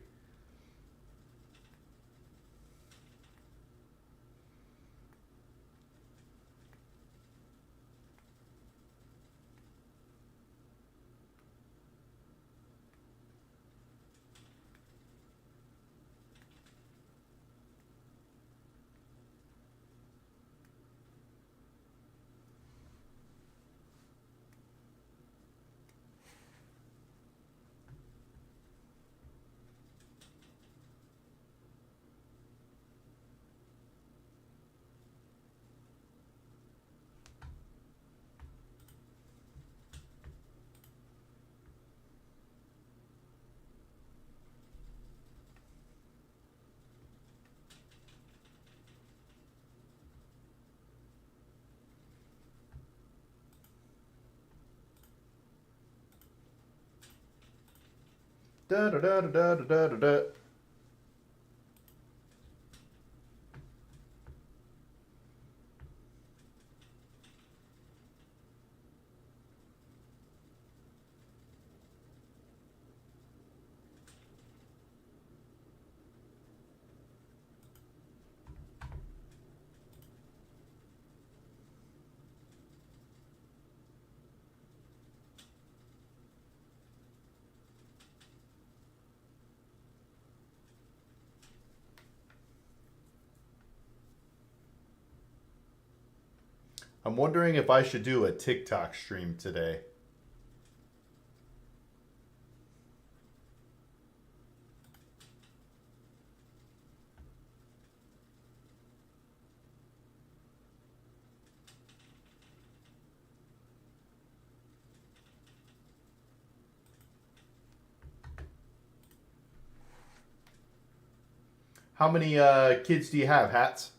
Da da da da da da da da. I'm wondering if I should do a TikTok stream today. How many kids do you have, Hats?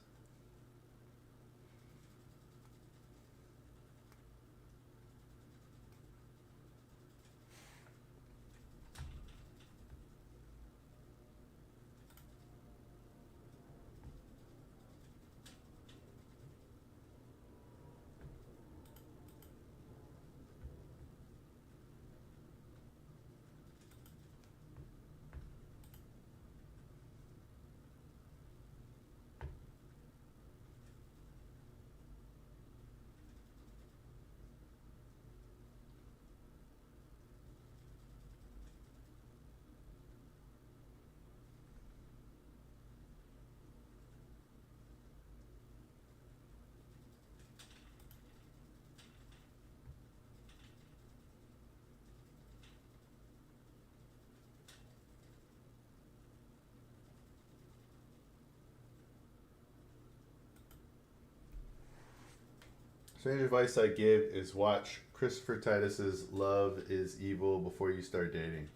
Strange advice I give is watch Christopher Titus's Love is Evil before you start dating.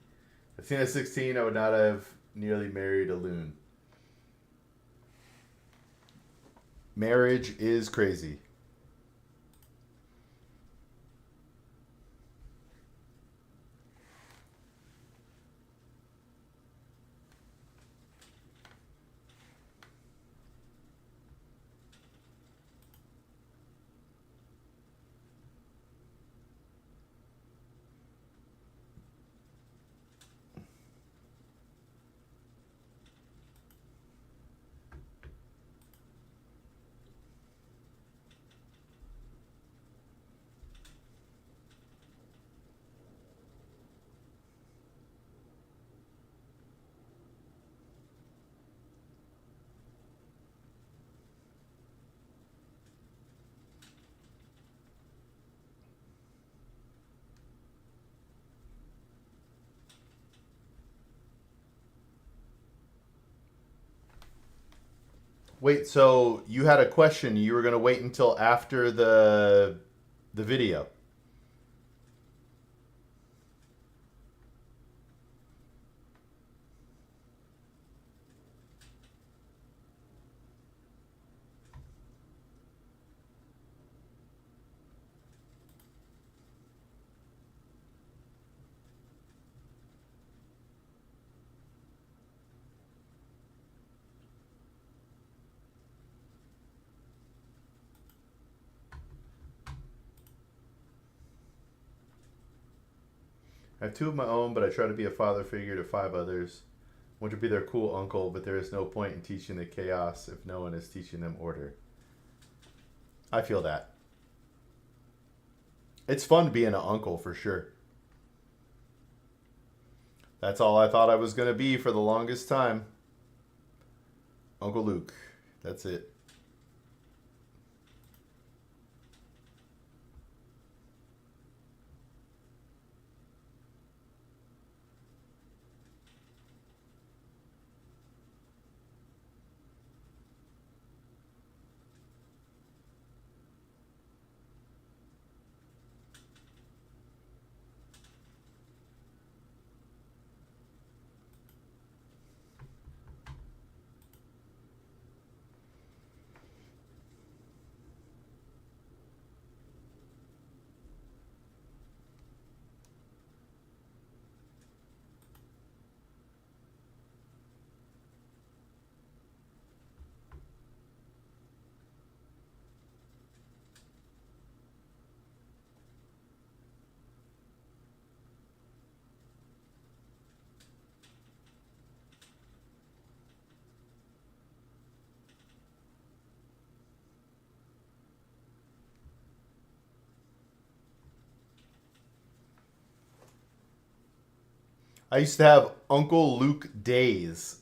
If seen at 16, I would not have nearly married a loon. Marriage is crazy. Wait, so you had a question. You were going to wait until after the video. I have 2 of my own, but I try to be a father figure to 5 others. I want to be their cool uncle, but there is no point in teaching the chaos if no one is teaching them order. I feel that. It's fun being an uncle for sure. That's all I thought I was going to be for the longest time. Uncle Luke. That's it. I used to have Uncle Luke days.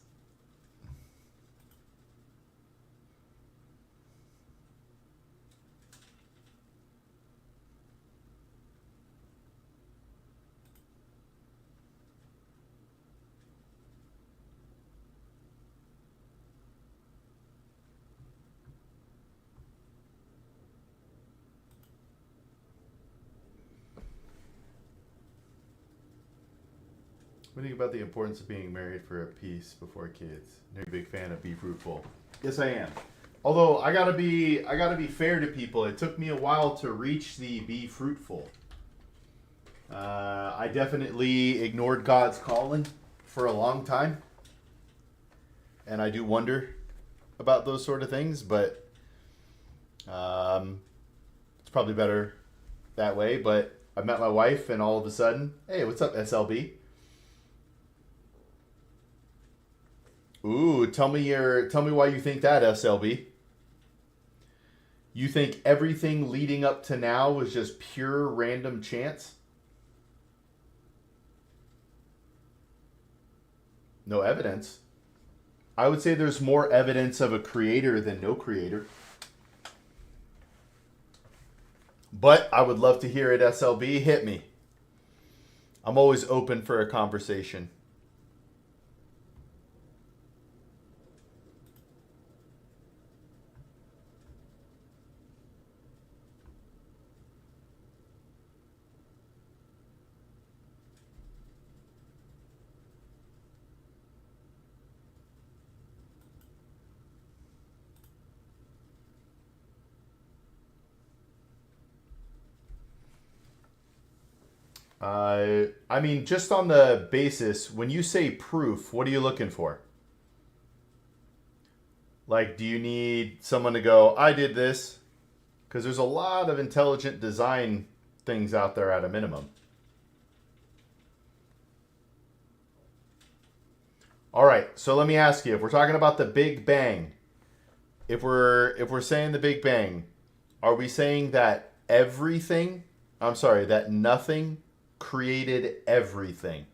What do you think about the importance of being married for a peace before kids? You're a big fan of Be Fruitful. Yes, I am. Although I gotta be fair to people. It took me a while to reach the Be Fruitful. I definitely ignored God's calling for a long time, and I do wonder about those sort of things. But it's probably better that way. But I met my wife, and all of a sudden, hey, what's up, SLB? Ooh, tell me why you think that, SLB. You think everything leading up to now was just pure random chance? No evidence. I would say there's more evidence of a creator than no creator. But I would love to hear it, SLB. Hit me. I'm always open for a conversation. I mean, just on the basis, when you say proof, what are you looking for? Like, do you need someone to go, I did this? Because there's a lot of intelligent design things out there at a minimum. All right, so let me ask you, if we're talking about the Big Bang, if we're saying the Big Bang, are we saying that that nothing created everything?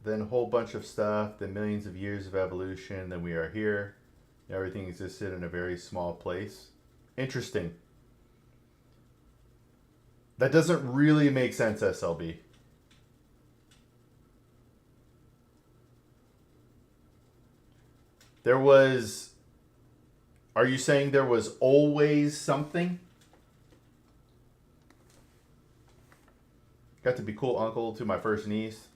Then a whole bunch of stuff, then millions of years of evolution, then we are here. Everything existed in a very small place. Interesting. That doesn't really make sense, SLB. Are you saying there was always something? Got to be cool uncle to my first niece.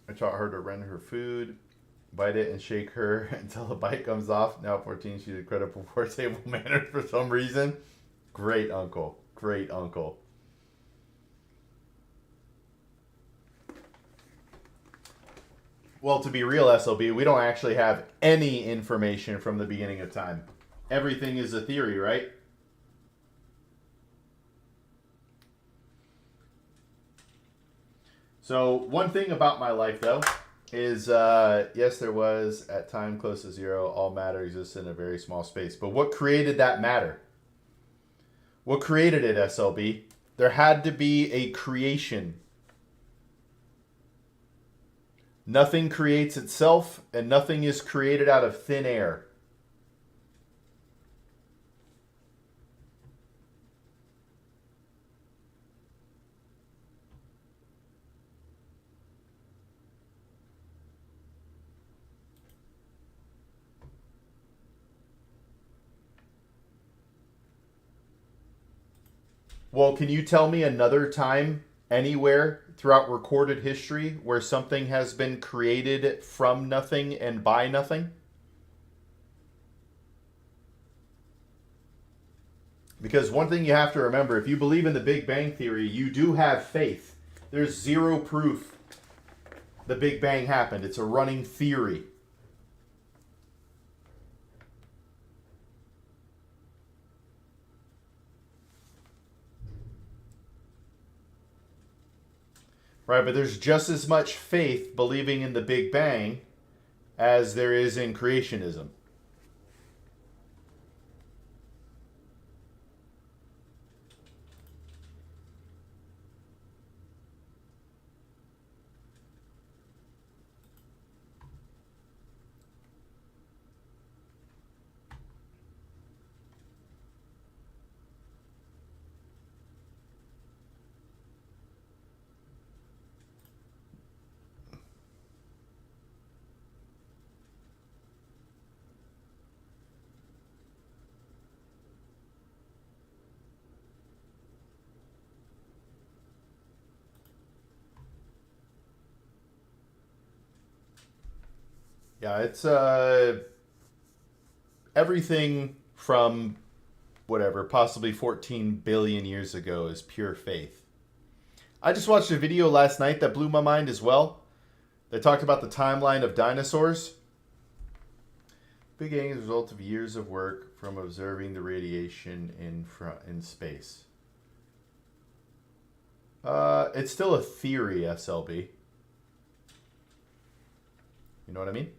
I taught her to rend her food, bite it, and shake her until the bite comes off. Now 14, she's incredible for table manners for some reason. Great uncle. Great uncle. Well, to be real, SLB, we don't actually have any information from the beginning of time. Everything is a theory, right? So one thing about my life, though, is yes, there was at time close to zero, all matter exists in a very small space. But what created that matter? What created it, SLB? There had to be a creation. Nothing creates itself, and nothing is created out of thin air. Well, can you tell me another time anywhere throughout recorded history where something has been created from nothing and by nothing? Because one thing you have to remember, if you believe in the Big Bang Theory, you do have faith. There's zero proof the Big Bang happened. It's a running theory. Right, but there's just as much faith believing in the Big Bang as there is in creationism. Yeah, it's everything from whatever, possibly 14 billion years ago is pure faith. I just watched a video last night that blew my mind as well. They talked about the timeline of dinosaurs. Big Bang is a result of years of work from observing the radiation in space. It's still a theory, SLB. You know what I mean?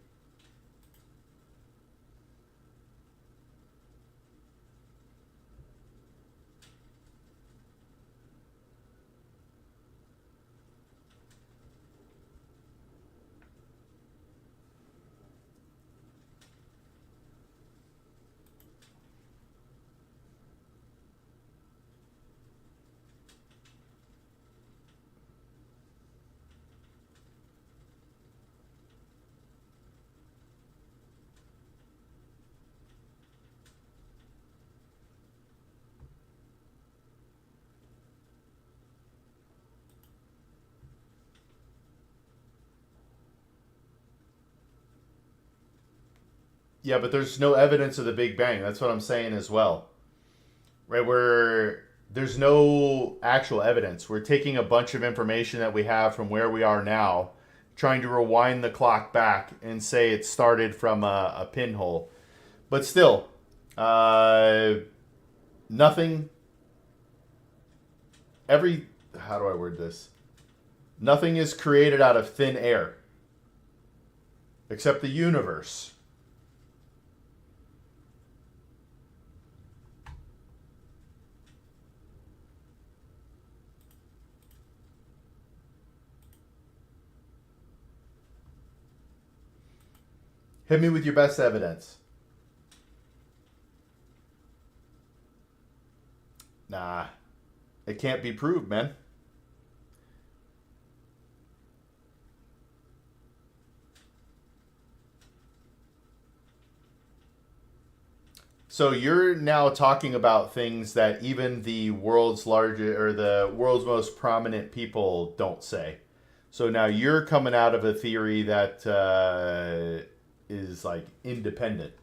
Yeah, but there's no evidence of the Big Bang. That's what I'm saying as well. Right, where there's no actual evidence. We're taking a bunch of information that we have from where we are now, trying to rewind the clock back and say it started from a pinhole. But still, nothing, how do I word this? Nothing is created out of thin air, except the universe. Hit me with your best evidence. Nah, it can't be proved, man. So you're now talking about things that even the world's largest or the world's most prominent people don't say. So now you're coming out of a theory that is like independent.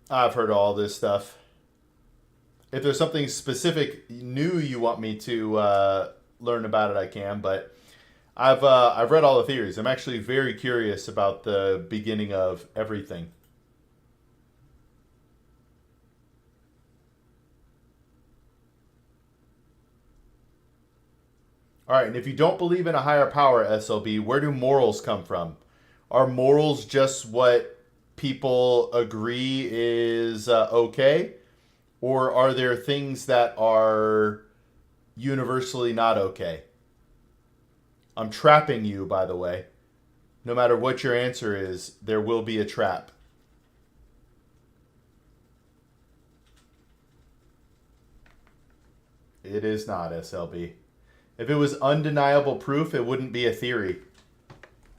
I've heard all this stuff. If there's something specific new you want me to learn about it, I can. But I've read all the theories. I'm actually very curious about the beginning of everything. All right, and if you don't believe in a higher power, SLB, where do morals come from? Are morals just what people agree is okay? Or are there things that are universally not okay? I'm trapping you, by the way. No matter what your answer is, there will be a trap. It is not, SLB. If it was undeniable proof, it wouldn't be a theory.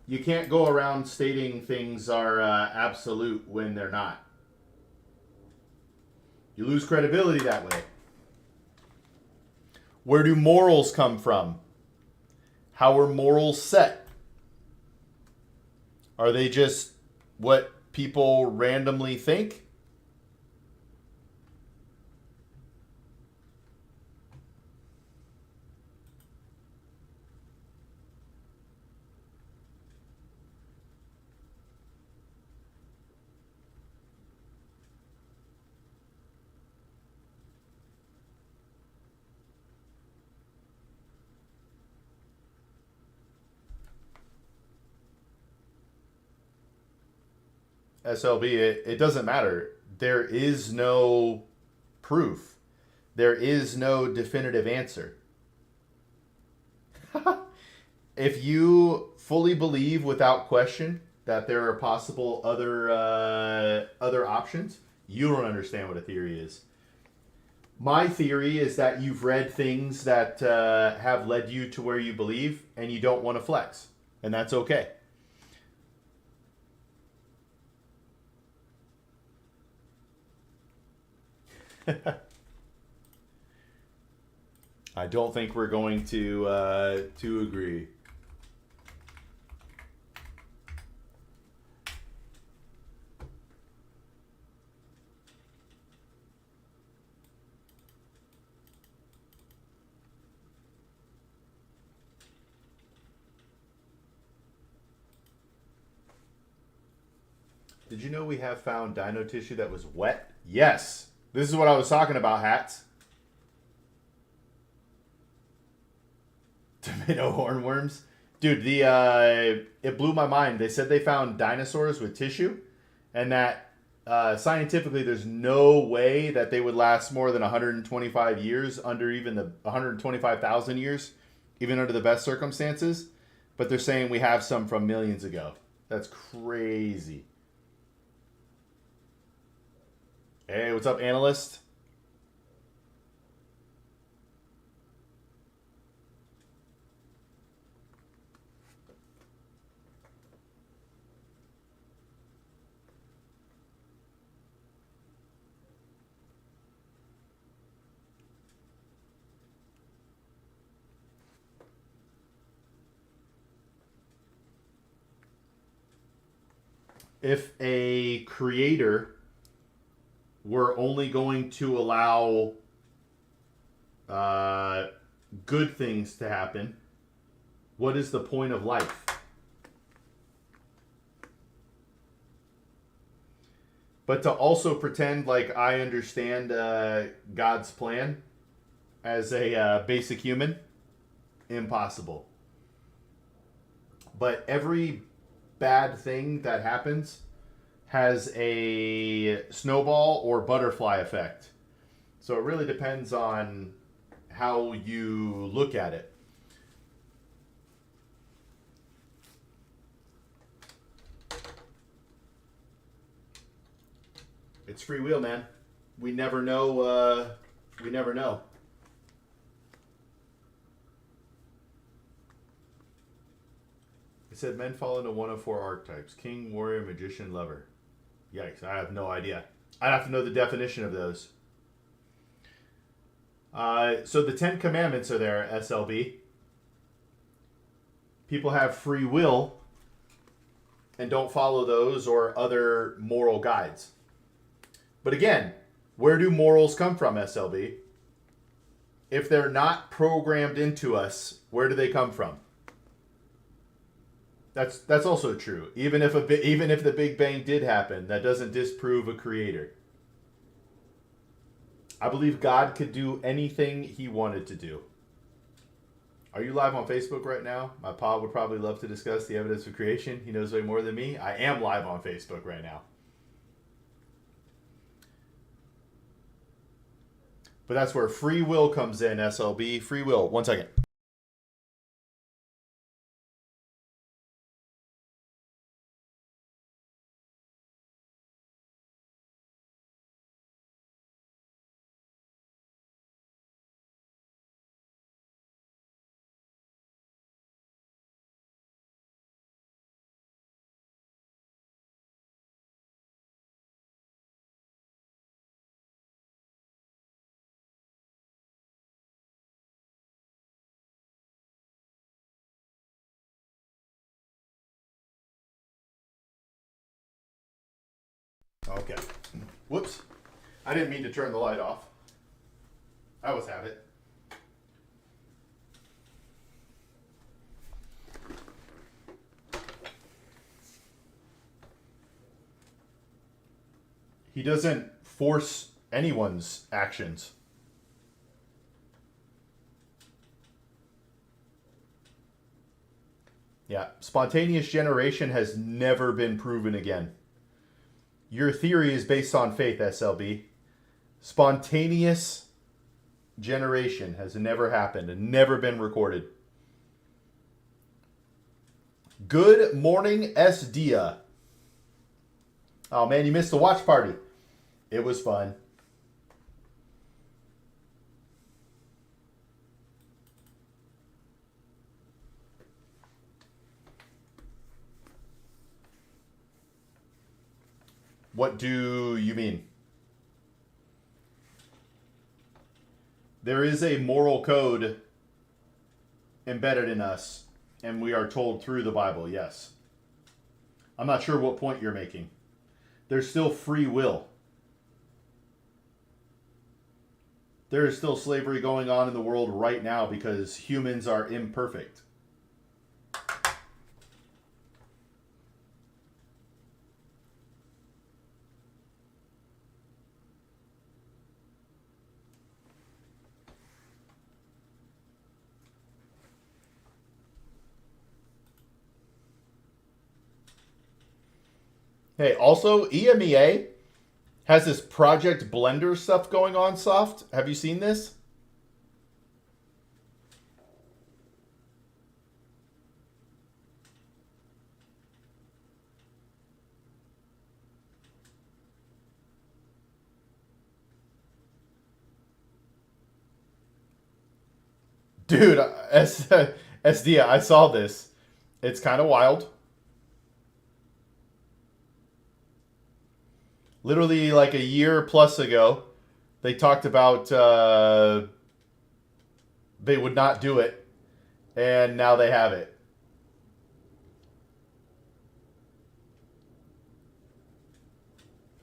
You can't go around stating things are absolute when they're not. You lose credibility that way. Where do morals come from? How are morals set? Are they just what people randomly think? SLB, it doesn't matter. There is no proof. There is no definitive answer. If you fully believe without question that there are possible other options, you don't understand what a theory is. My theory is that you've read things that have led you to where you believe, and you don't want to flex, and that's okay. I don't think we're going to agree. Did you know we have found dino tissue that was wet? Yes. This is what I was talking about, hats. Tomato hornworms. Dude, it blew my mind. They said they found dinosaurs with tissue, and that scientifically there's no way that they would last more than 125 years, under even the 125,000 years, even under the best circumstances. But they're saying we have some from millions ago. That's crazy. Hey, what's up, analyst? If a creator were only going to allow good things to happen, what is the point of life? But to also pretend like I understand God's plan as a basic human, impossible. But every bad thing that happens has a snowball or butterfly effect. So it really depends on how you look at it. It's free will, man. We never know. We never know. It said men fall into one of four archetypes: king, warrior, magician, lover. Yikes, I have no idea. I'd have to know the definition of those. So the 10 Commandments are there, SLB. People have free will and don't follow those or other moral guides. But again, where do morals come from, SLB? If they're not programmed into us, where do they come from? That's also true. Even if the Big Bang did happen, that doesn't disprove a creator. I believe God could do anything he wanted to do. Are you live on Facebook right now? My pa would probably love to discuss the evidence of creation. He knows way more than me. I am live on Facebook right now. But that's where free will comes in, SLB. Free will. 1 second. Okay. Whoops. I didn't mean to turn the light off. I always have it. He doesn't force anyone's actions. Yeah, spontaneous generation has never been proven again. Your theory is based on faith, SLB. Spontaneous generation has never happened and never been recorded. Good morning, Dia. Oh man, you missed the watch party. It was fun. What do you mean? There is a moral code embedded in us, and we are told through the Bible, yes. I'm not sure what point you're making. There's still free will. There is still slavery going on in the world right now because humans are imperfect. Hey, also, EMEA has this Project Blender stuff going on, Soft. Have you seen this? Dude, SD, I saw this. It's kind of wild. Literally like a year plus ago, they talked about they would not do it, and now they have it.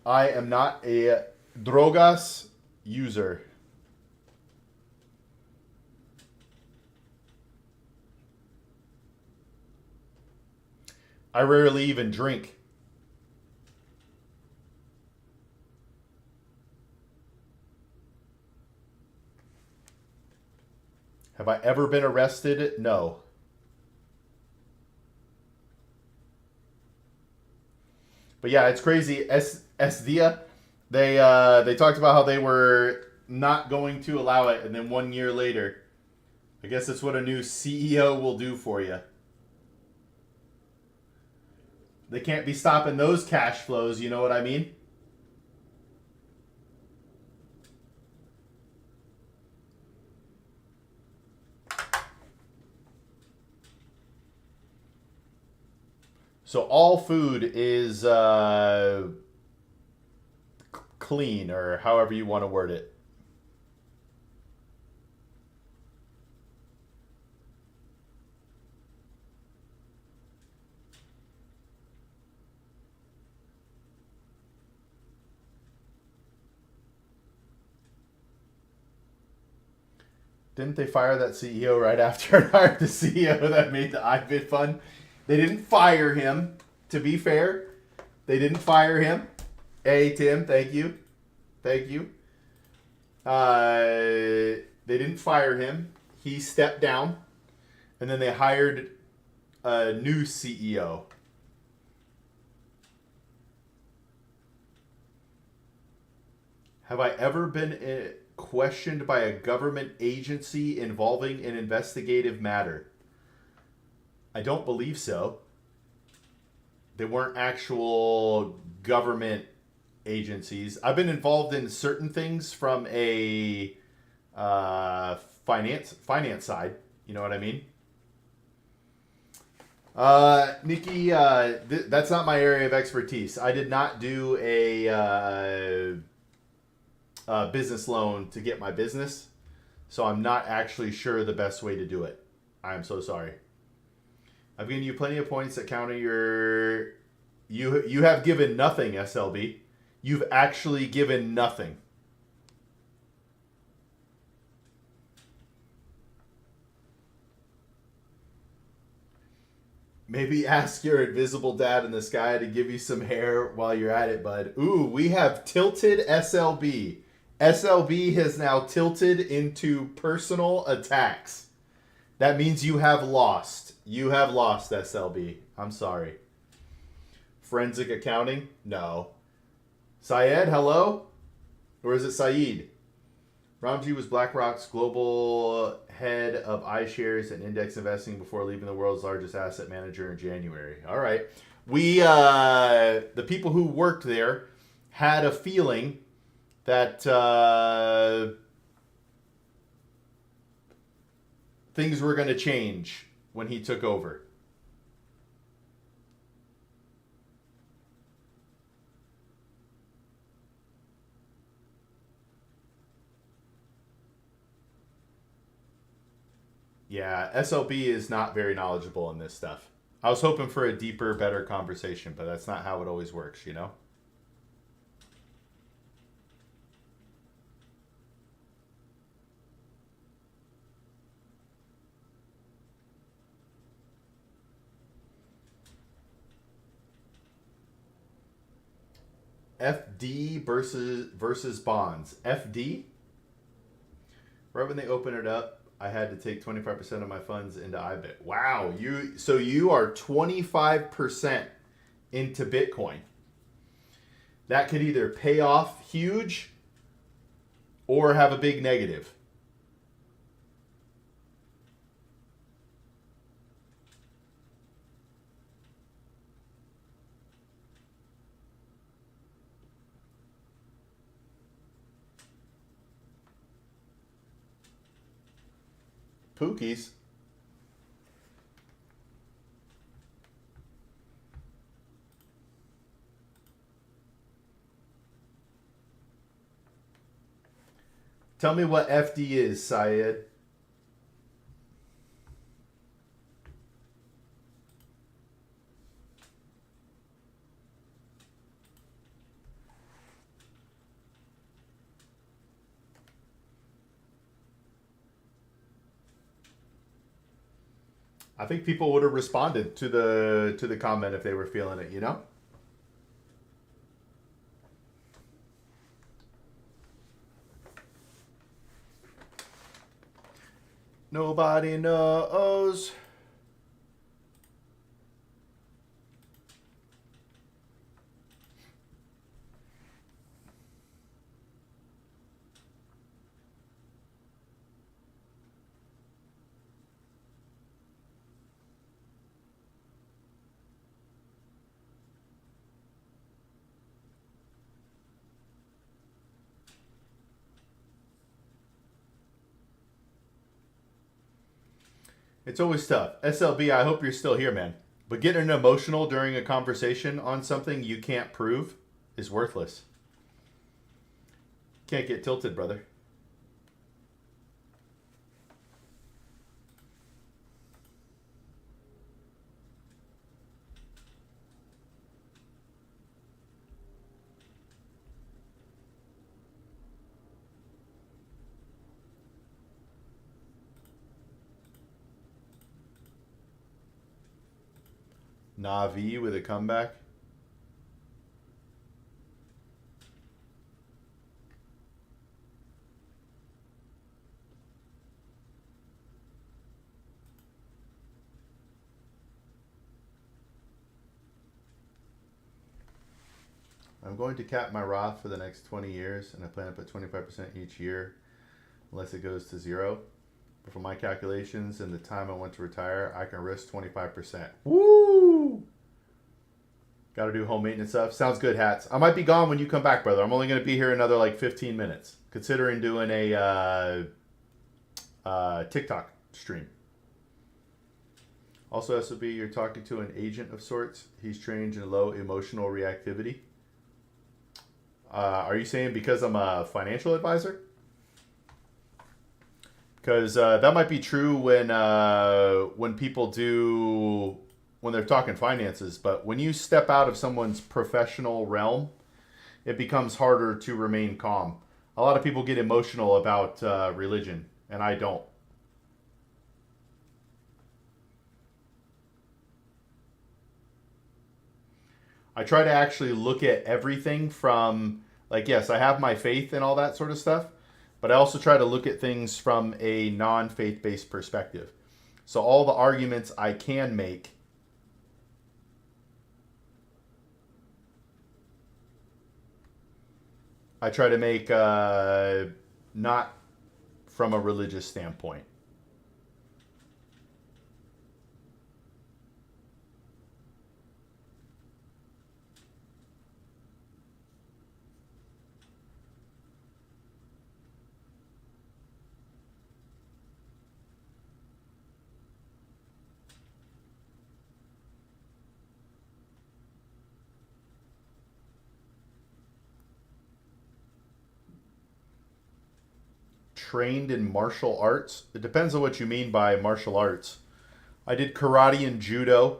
I am not a drogas user. I rarely even drink. Have I ever been arrested? No. But yeah, it's crazy. Esdia, they talked about how they were not going to allow it, and then 1 year later, I guess that's what a new CEO will do for you. They can't be stopping those cash flows, you know what I mean? So all food is clean, or however you want to word it. Didn't they fire that CEO right after and hired the CEO that made the iBid fund? They didn't fire him, to be fair. They didn't fire him. Hey, Tim, thank you. Thank you. They didn't fire him. He stepped down. And then they hired a new CEO. Have I ever been questioned by a government agency involving an investigative matter? I don't believe so. They weren't actual government agencies. I've been involved in certain things from a finance side. You know what I mean? Nikki, that's not my area of expertise. I did not do a business loan to get my business, so I'm not actually sure the best way to do it. I'm so sorry. I've given you plenty of points that counter your... You have given nothing, SLB. You've actually given nothing. Maybe ask your invisible dad in the sky to give you some hair while you're at it, bud. Ooh, we have tilted SLB. SLB has now tilted into personal attacks. That means you have lost. You have lost, SLB. I'm sorry. Forensic accounting? No. Syed, hello? Or is it Saeed? Ramji was BlackRock's global head of iShares and index investing before leaving the world's largest asset manager in January. All right. We, the people who worked there had a feeling that things were going to change when he took over. Yeah, SLB is not very knowledgeable in this stuff. I was hoping for a deeper, better conversation, but that's not how it always works, you know? FD versus bonds. FD? Right when they open it up, I had to take 25% of my funds into IBIT. Wow, you are 25% into Bitcoin. That could either pay off huge or have a big negative. Pookies. Tell me what FD is, Syed. I think people would have responded to the comment if they were feeling it, you know? Nobody knows. It's always tough. SLB, I hope you're still here, man. But getting emotional during a conversation on something you can't prove is worthless. Can't get tilted, brother. Navi with a comeback. I'm going to cap my Roth for the next 20 years, and I plan to put 25% each year unless it goes to zero. But for my calculations and the time I want to retire, I can risk 25%. Woo! Got to do home maintenance stuff. Sounds good, Hats. I might be gone when you come back, brother. I'm only going to be here another like 15 minutes. Considering doing a TikTok stream. Also, SOB, you're talking to an agent of sorts. He's trained in low emotional reactivity. Are you saying because I'm a financial advisor? Because that might be true when people do, when they're talking finances. But when you step out of someone's professional realm, it becomes harder to remain calm. A lot of people get emotional about religion, and I don't. I try to actually look at everything from, like, yes, I have my faith and all that sort of stuff. But I also try to look at things from a non-faith-based perspective. So all the arguments I can make, I try to make not from a religious standpoint. Trained in martial arts. It depends on what you mean by martial arts. I did karate and judo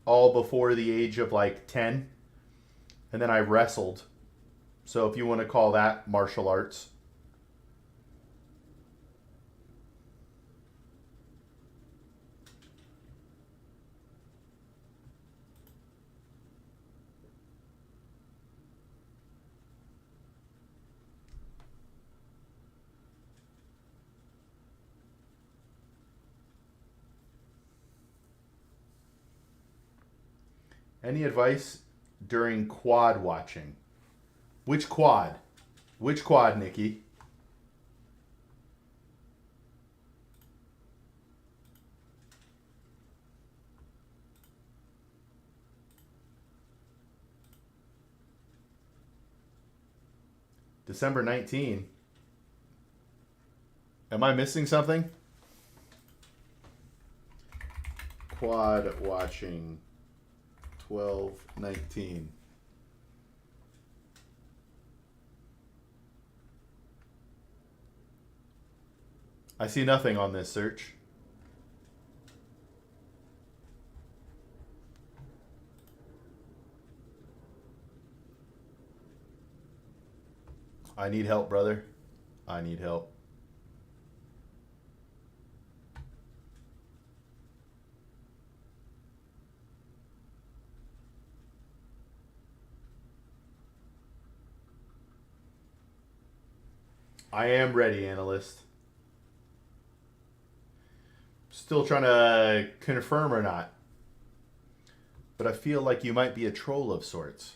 all before the age of like 10. And then I wrestled. So if you want to call that martial arts. Any advice during quad watching? Which quad? Which quad, Nikki? December 19. Am I missing something? Quad watching 12/19. I see nothing on this search. I need help, brother. I need help. I am ready, analyst. Still trying to confirm or not. But I feel like you might be a troll of sorts.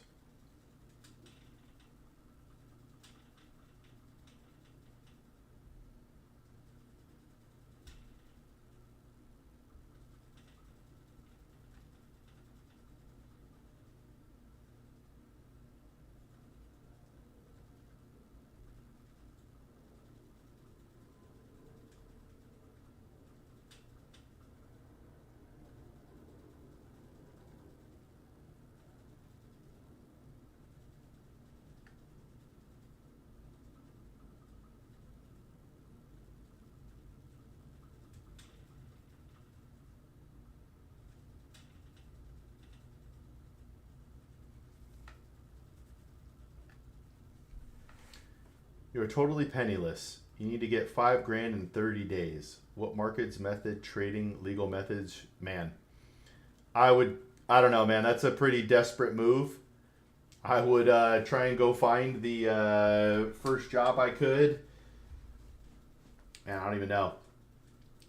You're totally penniless. You need to get 5 grand in 30 days. What markets, method, trading, legal methods? Man, I don't know, man. That's a pretty desperate move. I would try and go find the first job I could. Man, I don't even know.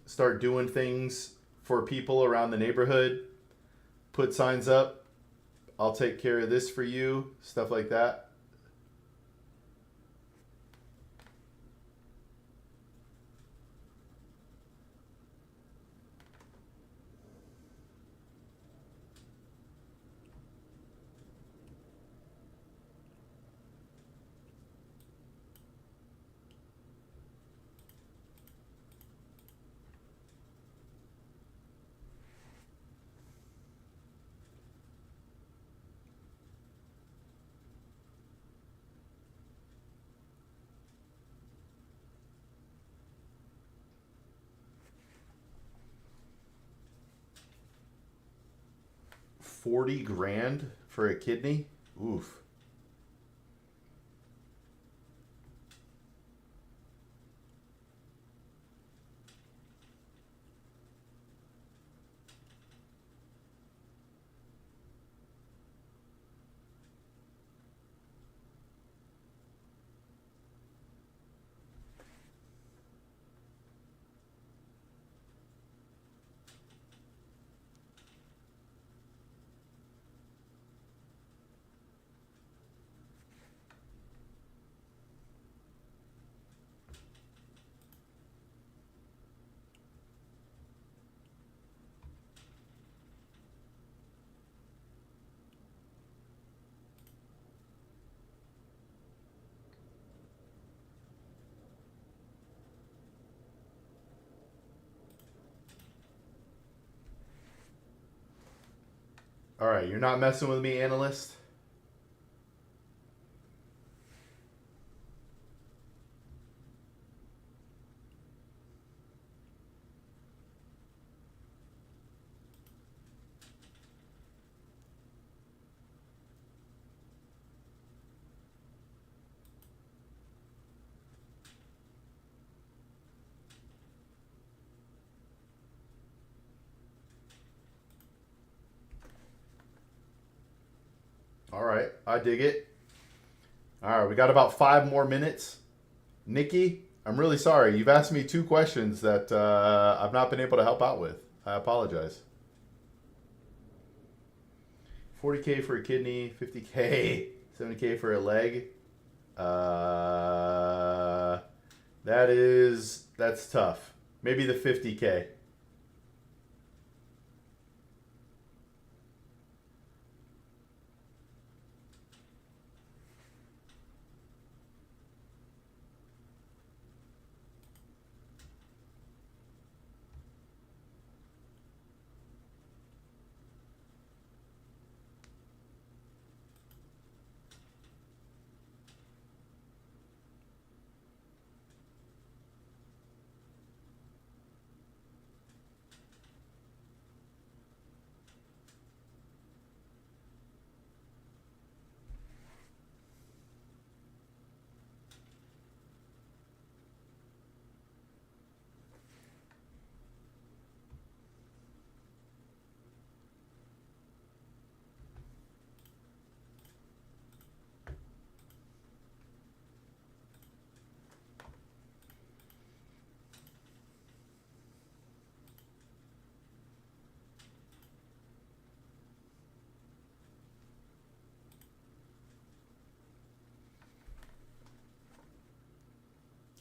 Start doing things for people around the neighborhood. Put signs up. I'll take care of this for you. Stuff like that. $40 grand for a kidney? Oof. All right, you're not messing with me, analyst? All right, I dig it. All right, we got about 5 more minutes. Nikki, I'm really sorry. You've asked me 2 questions that I've not been able to help out with. I apologize. 40K for a kidney, 50K, 70K for a leg. That's tough. Maybe the 50K.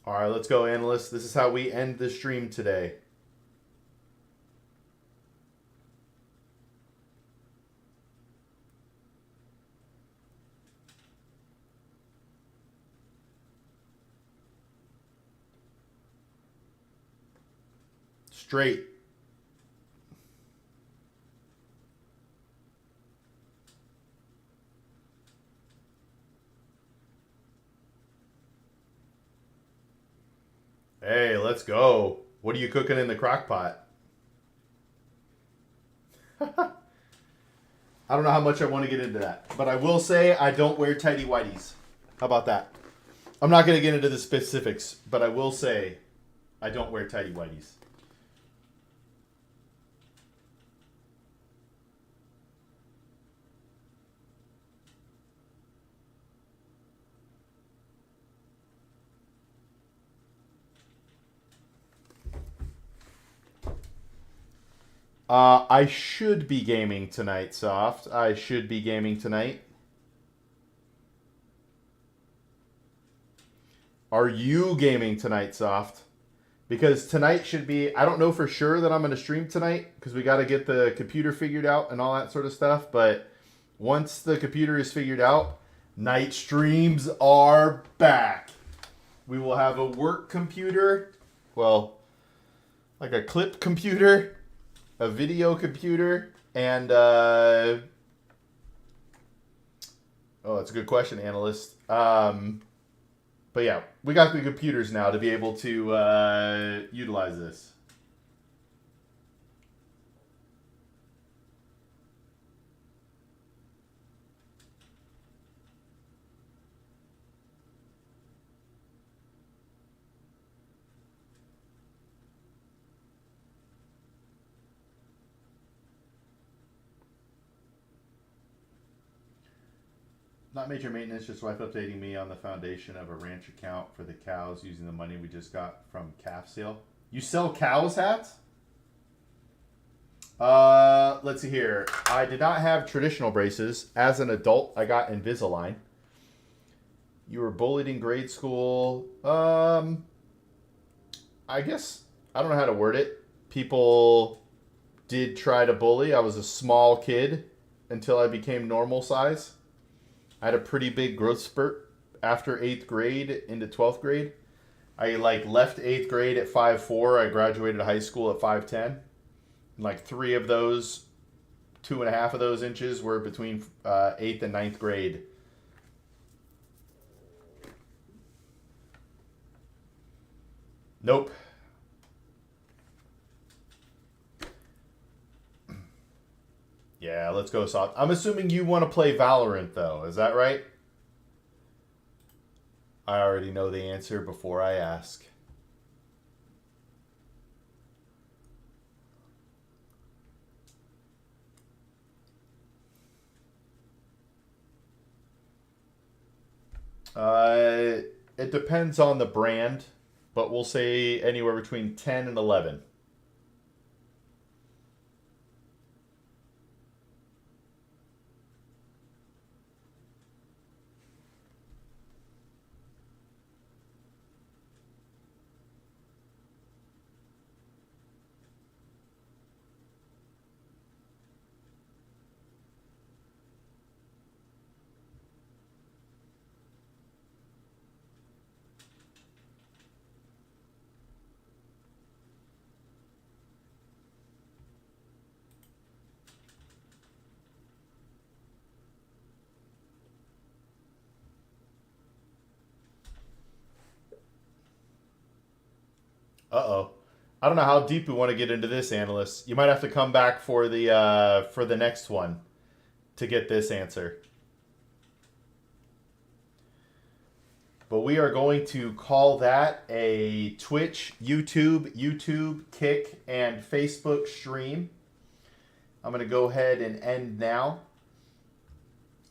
All right, let's go, analysts. This is how we end the stream today. Straight. Hey, let's go. What are you cooking in the crock pot? I don't know how much I want to get into that, but I will say I don't wear tighty whities. How about that? I'm not going to get into the specifics, but I will say I don't wear tighty whities. I should be gaming tonight, Soft. I should be gaming tonight. Are you gaming tonight, Soft? Because tonight should be... I don't know for sure that I'm going to stream tonight because we got to get the computer figured out and all that sort of stuff. But once the computer is figured out, night streams are back. We will have a work computer. Well, like a clip computer. A video computer, and oh, that's a good question, analyst. But yeah, we got the computers now to be able to utilize this. Not major maintenance, just wife updating me on the foundation of a ranch account for the cows using the money we just got from calf sale. You sell cows hats? Let's see here. I did not have traditional braces. As an adult, I got Invisalign. You were bullied in grade school. I guess, I don't know how to word it. People did try to bully. I was a small kid until I became normal size. I had a pretty big growth spurt after 8th grade into 12th grade. I left 8th grade at 5'4". I graduated high school at 5'10". And 3 of those 2.5 of those inches were between 8th and 9th grade. Nope. Yeah, let's go soft. I'm assuming you want to play Valorant, though. Is that right? I already know the answer before I ask. It depends on the brand, but we'll say anywhere between 10 and 11. Uh-oh. I don't know how deep we want to get into this, analyst. You might have to come back for the next one to get this answer. But we are going to call that a Twitch, YouTube, Kick, and Facebook stream. I'm going to go ahead and end now.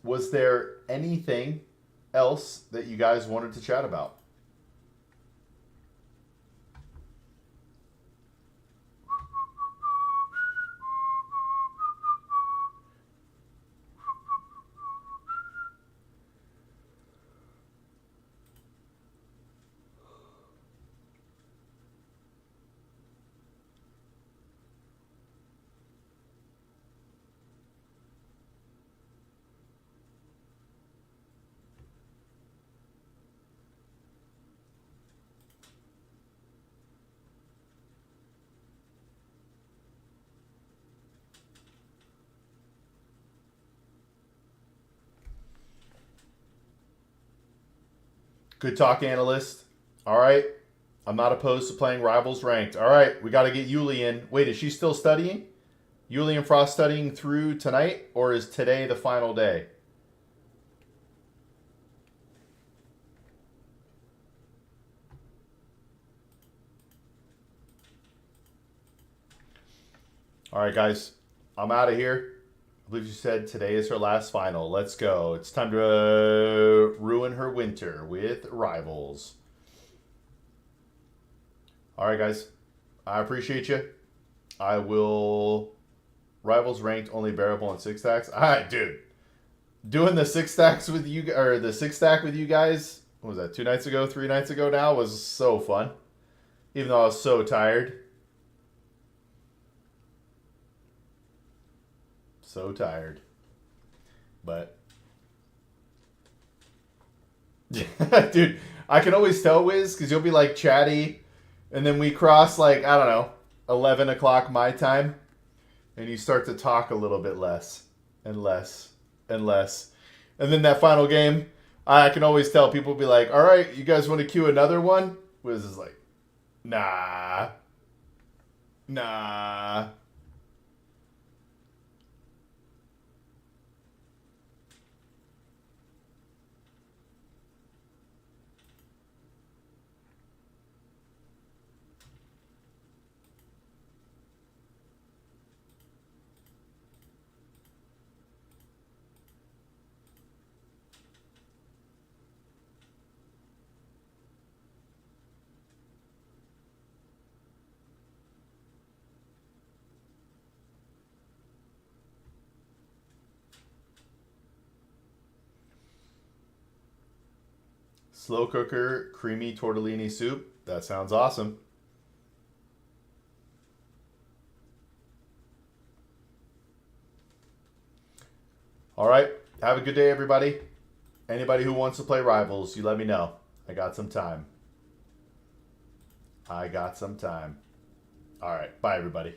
Was there anything else that you guys wanted to chat about? Good talk, analyst. All right. I'm not opposed to playing Rivals Ranked. All right. We got to get Yuli in. Wait, is she still studying? Yuli and Frost studying through tonight? Or is today the final day? All right, guys. I'm out of here. I believe you said today is her last final. Let's go. It's time to ruin her winter with Rivals. All right, guys. I appreciate you. I will... Rivals ranked only bearable on 6 stacks. All right, dude. Doing the 6 stacks with you, or the 6 stack with you guys, what was that, 2 nights ago, 3 nights ago now, was so fun. Even though I was so tired. So tired. But dude, I can always tell, Wiz, because you'll be like chatty, and then we cross like, I don't know, 11 o'clock my time, and you start to talk a little bit less and less and less. And then that final game, I can always tell people be like, all right, you guys want to queue another one? Wiz is like, nah. Slow cooker, creamy tortellini soup. That sounds awesome. All right. Have a good day, everybody. Anybody who wants to play Rivals, you let me know. I got some time. All right. Bye, everybody.